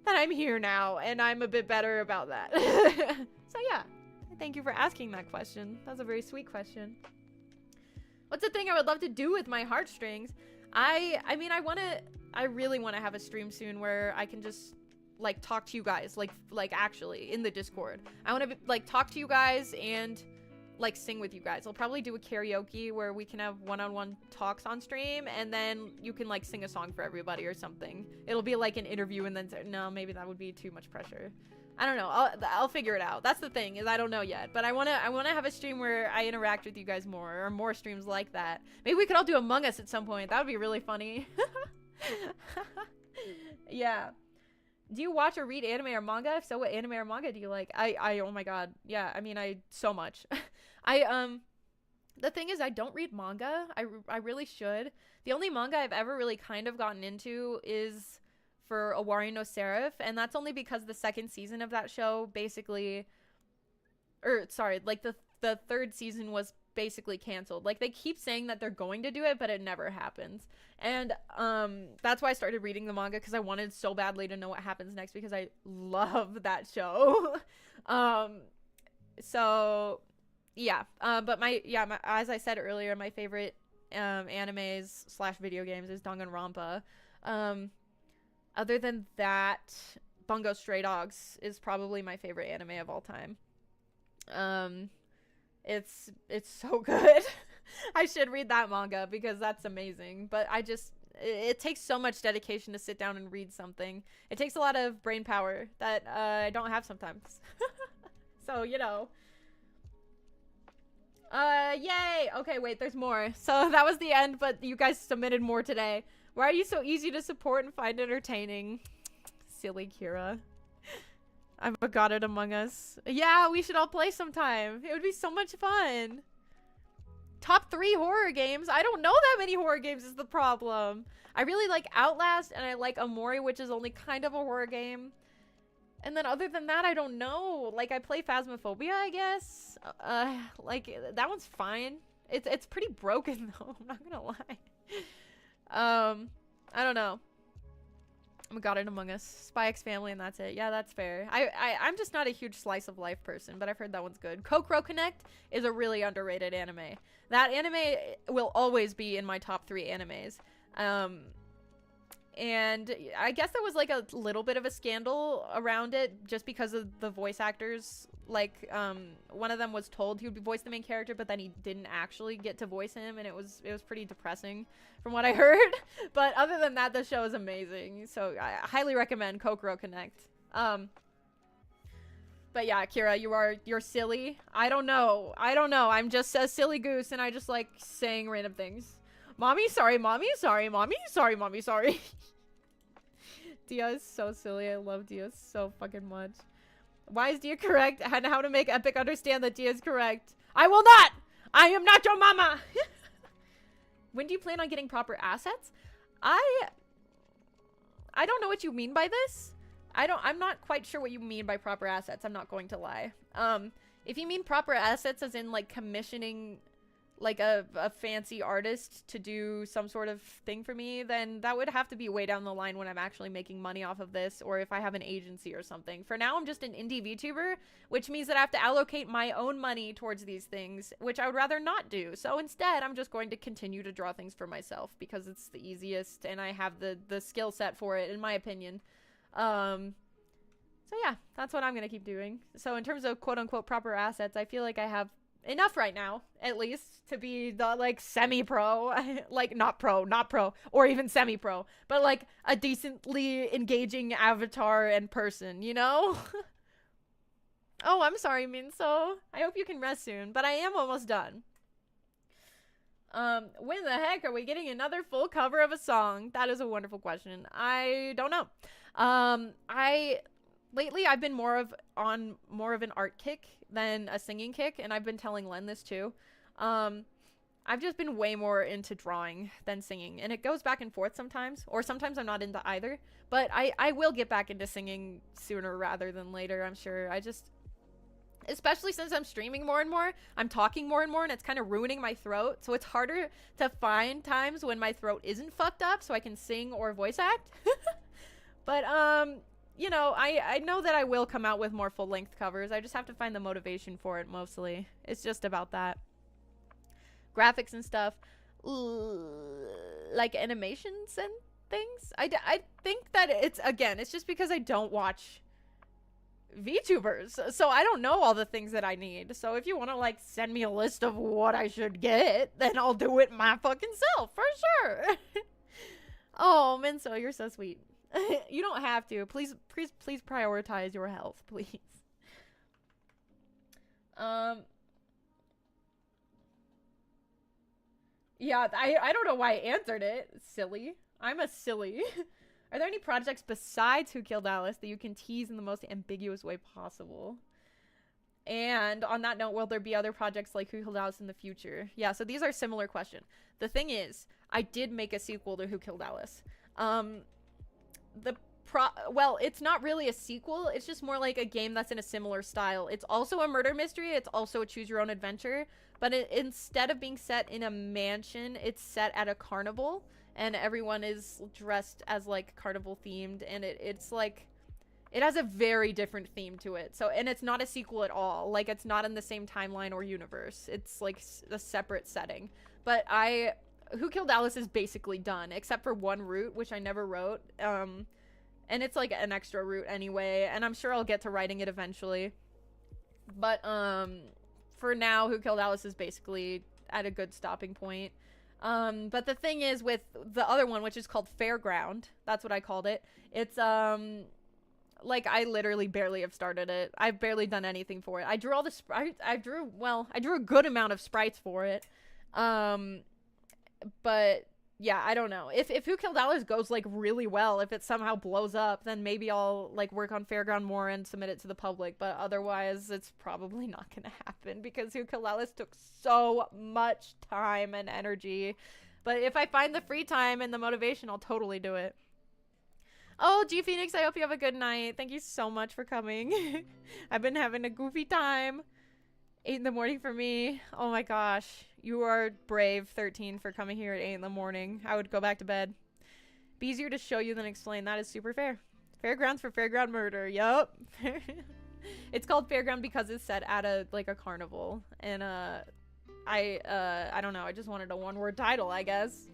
[SPEAKER 3] that I'm here now, and I'm a bit better about that. So yeah, thank you for asking that question. That's a very sweet question. What's the thing I would love to do with my heartstrings? I mean, I really want to have a stream soon where I can just like talk to you guys, like actually in the Discord. I want to like talk to you guys and like sing with you guys. I'll probably do a karaoke where we can have one-on-one talks on stream, and then you can like sing a song for everybody or something. It'll be like an interview, and then no, maybe that would be too much pressure. I don't know. I'll figure it out. That's the thing, is I don't know yet. But I wanna have a stream where I interact with you guys more, or more streams like that. Maybe we could all do Among Us at some point. That would be really funny. Yeah. Do you watch or read anime or manga? If so, what anime or manga do you like? Oh my god. Yeah, I mean, so much. The thing is, I don't read manga. I really should. The only manga I've ever really kind of gotten into is for Owari no Seraph, and that's only because the second season of that show basically, like the third season was basically canceled. Like, they keep saying that they're going to do it, but it never happens. And that's why I started reading the manga, because I wanted so badly to know what happens next, because I love that show. So yeah, but as I said earlier, my favorite animes / video games is Danganronpa. Other than that, Bungo Stray Dogs is probably my favorite anime of all time. It's so good. I should read that manga because that's amazing. But it takes so much dedication to sit down and read something. It takes a lot of brain power that I don't have sometimes. So, you know. Yay! Okay, wait, there's more. So that was the end, but you guys submitted more today. Why are you so easy to support and find entertaining? Silly Kira. I'm a god at Among Us. Yeah, we should all play sometime. It would be so much fun. Top 3 horror games? I don't know that many horror games is the problem. I really like Outlast, and I like Amori, which is only kind of a horror game. And then other than that, I don't know. Like, I play Phasmophobia, I guess. Like, that one's fine. It's pretty broken, though. I'm not gonna lie. I don't know. I'm a god in Among Us, Spy X Family, and that's it. Yeah, that's fair. I'm just not a huge slice of life person, but I've heard that one's good. Kokoro Connect is a really underrated anime. That anime will always be in my top 3 animes. And I guess there was like a little bit of a scandal around it just because of the voice actors. Like, one of them was told he would voice the main character, but then he didn't actually get to voice him, and it was pretty depressing from what I heard. But other than that, the show is amazing. So I highly recommend Kokoro Connect. But yeah, Kira, you're silly. I don't know. I'm just a silly goose, and I just like saying random things. Mommy, sorry, mommy, sorry, mommy, sorry, mommy, sorry. Dia is so silly. I love Dia so fucking much. Why is Dia correct? And how to make Epic understand that Dia is correct. I will not! I am not your mama! When do you plan on getting proper assets? I don't know what you mean by this. I'm not quite sure what you mean by proper assets. I'm not going to lie. If you mean proper assets as in like commissioning like a fancy artist to do some sort of thing for me, then that would have to be way down the line when I'm actually making money off of this, or if I have an agency or something. For now, I'm just an indie VTuber, which means that I have to allocate my own money towards these things, which I would rather not do. So instead, I'm just going to continue to draw things for myself because it's the easiest and I have the skill set for it, in my opinion. So yeah, that's what I'm going to keep doing. So in terms of quote-unquote proper assets, I feel like I have enough right now, at least, to be the like semi-pro, like not pro, or even semi-pro, but like a decently engaging avatar and person, you know? Oh, I'm sorry, Minso. I hope you can rest soon, but I am almost done. When the heck are we getting another full cover of a song? That is a wonderful question. I don't know. Lately I've been more of an art kick than a singing kick, and I've been telling Len this too. I've just been way more into drawing than singing, and it goes back and forth sometimes, or sometimes I'm not into either, but I will get back into singing sooner rather than later, I'm sure. Especially since I'm streaming more and more, I'm talking more and more, and it's kind of ruining my throat, so it's harder to find times when my throat isn't fucked up so I can sing or voice act. But, you know, I know that I will come out with more full-length covers. I just have to find the motivation for it, mostly. It's just about that. Graphics and stuff, like animations and things. I think that it's just because I don't watch VTubers, so I don't know all the things that I need. So if you want to like send me a list of what I should get, then I'll do it my fucking self for sure. Oh, Minso, you're so sweet. You don't have to. Please prioritize your health, please. Yeah, I don't know why I answered it. Silly. I'm a silly. Are there any projects besides Who Killed Alice that you can tease in the most ambiguous way possible? And on that note, will there be other projects like Who Killed Alice in the future? Yeah, so these are similar questions. The thing is, I did make a sequel to Who Killed Alice. Well, it's not really a sequel. It's just more like a game that's in a similar style. It's also a murder mystery. It's also a choose your own adventure. But instead of being set in a mansion, it's set at a carnival. And everyone is dressed as like carnival themed. And it's like, it has a very different theme to it. So, and it's not a sequel at all. Like, it's not in the same timeline or universe. It's like a separate setting. But Who Killed Alice is basically done, except for one route, which I never wrote. And it's like an extra route anyway, and I'm sure I'll get to writing it eventually. But for now, Who Killed Alice is basically at a good stopping point. But the thing is, with the other one, which is called Fairground, that's what I called it. It's like, I literally barely have started it. I've barely done anything for it. I drew all the I drew a good amount of sprites for it. But yeah, I don't know. If Who Killed Alice goes like really well, if it somehow blows up, then maybe I'll like work on Fairground more and submit it to the public. But otherwise, it's probably not gonna happen because Who Killed Alice took so much time and energy. But if I find the free time and the motivation, I'll totally do it. Oh, G Phoenix, I hope you have a good night. Thank you so much for coming. I've been having a goofy time. 8 in the morning for me. Oh my gosh. You are brave, 13, for coming here at 8 in the morning. I would go back to bed. Be easier to show you than explain. That is super fair. Fairgrounds for Fairground Murder. Yup. It's called Fairground because it's set at a carnival. And I don't know. I just wanted a one-word title, I guess.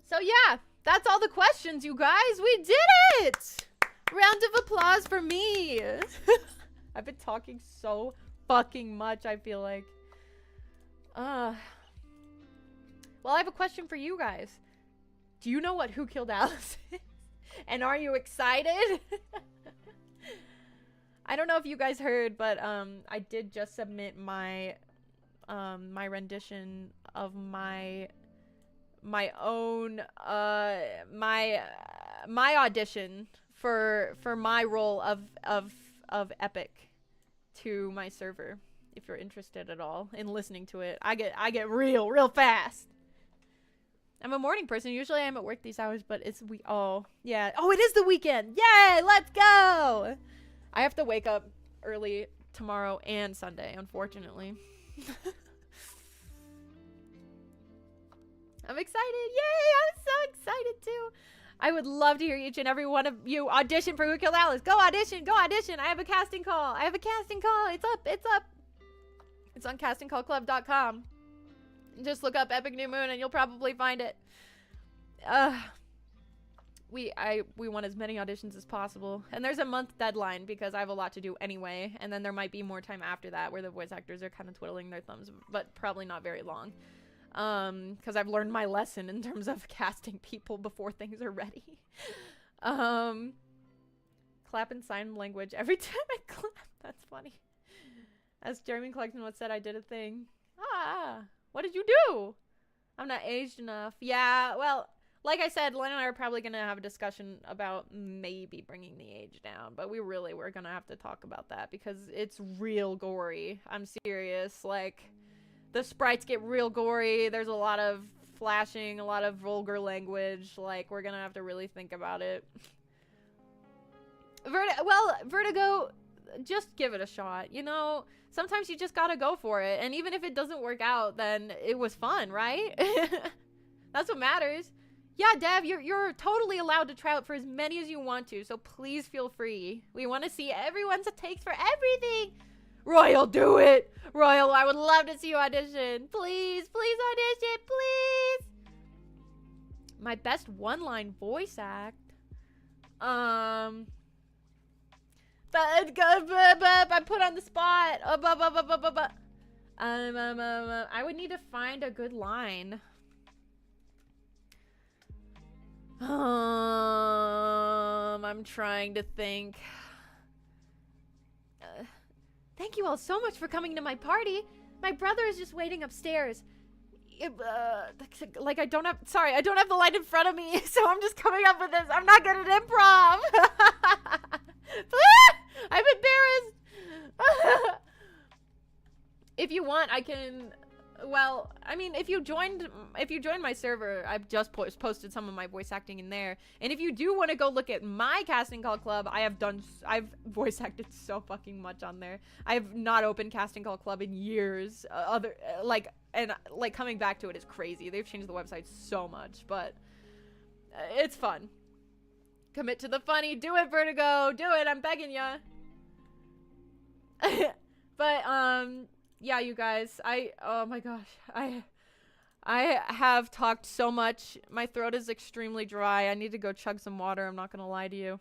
[SPEAKER 3] So yeah, that's all the questions, you guys. We did it! Round of applause for me. I've been talking so fucking much, I feel like. Well, I have a question for you guys. Do you know what Who Killed Alice is? And are you excited? I don't know if you guys heard, but I did just submit my my rendition of my own my audition for my role of Epic to my server, if you're interested at all in listening to it. I get real fast. I'm a morning person. Usually I'm at work these hours, but it's oh yeah. Oh, it is the weekend. Yay, let's go. I have to wake up early tomorrow and Sunday, unfortunately. I'm excited. Yay, I'm so excited too. I would love to hear each and every one of you audition for Who Killed Alice. Go audition. Go audition. I have a casting call. It's up. It's on castingcallclub.com. Just look up Epic New Moon and you'll probably find it. We want as many auditions as possible. And there's a month deadline because I have a lot to do anyway. And then there might be more time after that where the voice actors are kind of twiddling their thumbs, but probably not very long. Because I've learned my lesson in terms of casting people before things are ready. Clap in sign language every time I clap. That's funny. As Jeremy Clarkson once said, I did a thing. What did you do? I'm not aged enough. Yeah, well, like I said, Len and I are probably going to have a discussion about maybe bringing the age down. But we really were going to have to talk about that because it's real gory. I'm serious. Like, the sprites get real gory. There's a lot of flashing, a lot of vulgar language. Like, we're going to have to really think about it. Vertigo, just give it a shot. You know, sometimes you just gotta go for it. And even if it doesn't work out, then it was fun, right? That's what matters. Yeah, Dev, you're totally allowed to try out for as many as you want to, so please feel free. We want to see everyone's takes for everything. Royal, do it. Royal, I would love to see you audition. Please, please audition, please. My best one-line voice act. I'm put on the spot. I would need to find a good line. I'm trying to think. Thank you all so much for coming to my party. My brother is just waiting upstairs. Like I don't have the line in front of me, so I'm just coming up with this. I'm not good at improv. I'm embarrassed. If you want, I can. Well, I mean, if you joined my server, I've just posted some of my voice acting in there. And if you do want to go look at my casting call club, I've voice acted so fucking much on there. I have not opened casting call club in years. Coming back to it is crazy. They've changed the website so much, but it's fun. Commit to the funny. Do it, Vertigo. Do it. I'm begging ya. But, yeah, you guys, oh my gosh, I have talked so much. My throat is extremely dry. I need to go chug some water. I'm not gonna lie to you.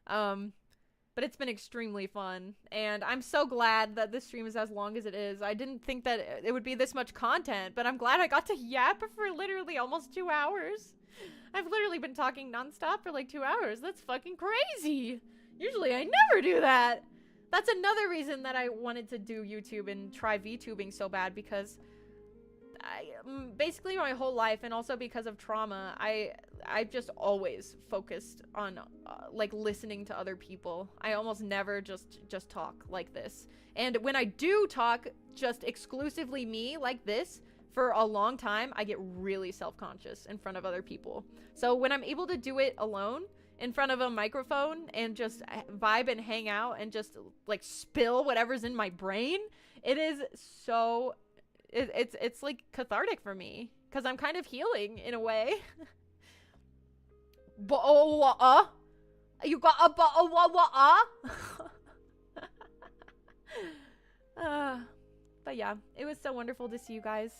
[SPEAKER 3] But it's been extremely fun, and I'm so glad that this stream is as long as it is. I didn't think that it would be this much content, but I'm glad I got to yap for literally almost 2 hours. I've literally been talking nonstop for like 2 hours. That's fucking crazy. Usually I never do that. That's another reason that I wanted to do YouTube and try VTubing so bad, because basically my whole life, and also because of trauma, I've just always focused on like listening to other people. I almost never just talk like this. And when I do talk just exclusively me like this for a long time, I get really self-conscious in front of other people. So when I'm able to do it alone in front of a microphone and just vibe and hang out and just like spill whatever's in my brain, it is so it's like cathartic for me, because I'm kind of healing in a way. You got a but yeah, it was so wonderful to see you guys.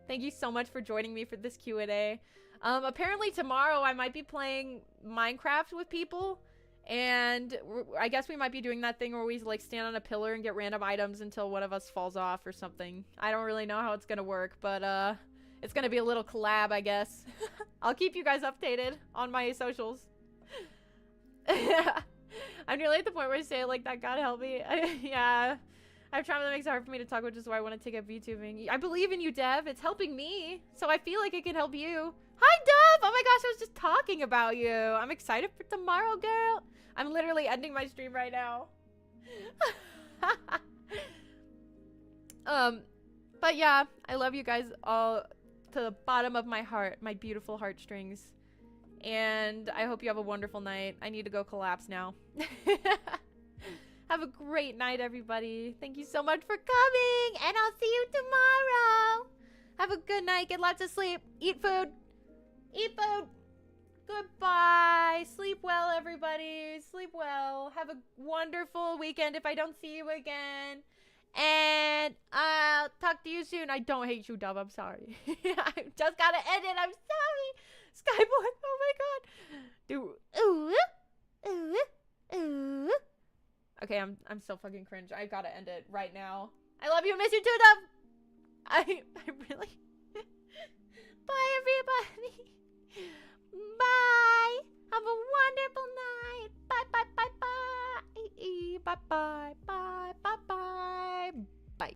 [SPEAKER 3] Thank you so much for joining me for this Q&A. Apparently tomorrow I might be playing Minecraft with people, and I guess we might be doing that thing where we like stand on a pillar and get random items until one of us falls off or something. I don't really know how it's gonna work, but it's gonna be a little collab, I guess. I'll keep you guys updated on my socials. I'm nearly at the point where I say it like that. God help me. Yeah. I have trauma that makes it hard for me to talk, which is why I want to take up VTubing. I believe in you, Dev. It's helping me, so I feel like it can help you. Hi, Dev! Oh my gosh, I was just talking about you. I'm excited for tomorrow, girl. I'm literally ending my stream right now. But yeah, I love you guys all to the bottom of my heart, my beautiful heartstrings. And I hope you have a wonderful night. I need to go collapse now. Have a great night, everybody. Thank you so much for coming, and I'll see you tomorrow. Have a good night. Get lots of sleep. Eat food. Eat food. Goodbye. Sleep well, everybody. Sleep well. Have a wonderful weekend if I don't see you again. And I'll talk to you soon. I don't hate you, Dove. I'm sorry. I just gotta end it. I'm sorry. Skyboy. Oh my god. Dude. Okay, I'm so fucking cringe. I gotta end it right now. I love you. Miss you too, Dove. I really. Bye, everybody. Bye. Have a wonderful night. Bye, bye, bye, bye. Bye, bye.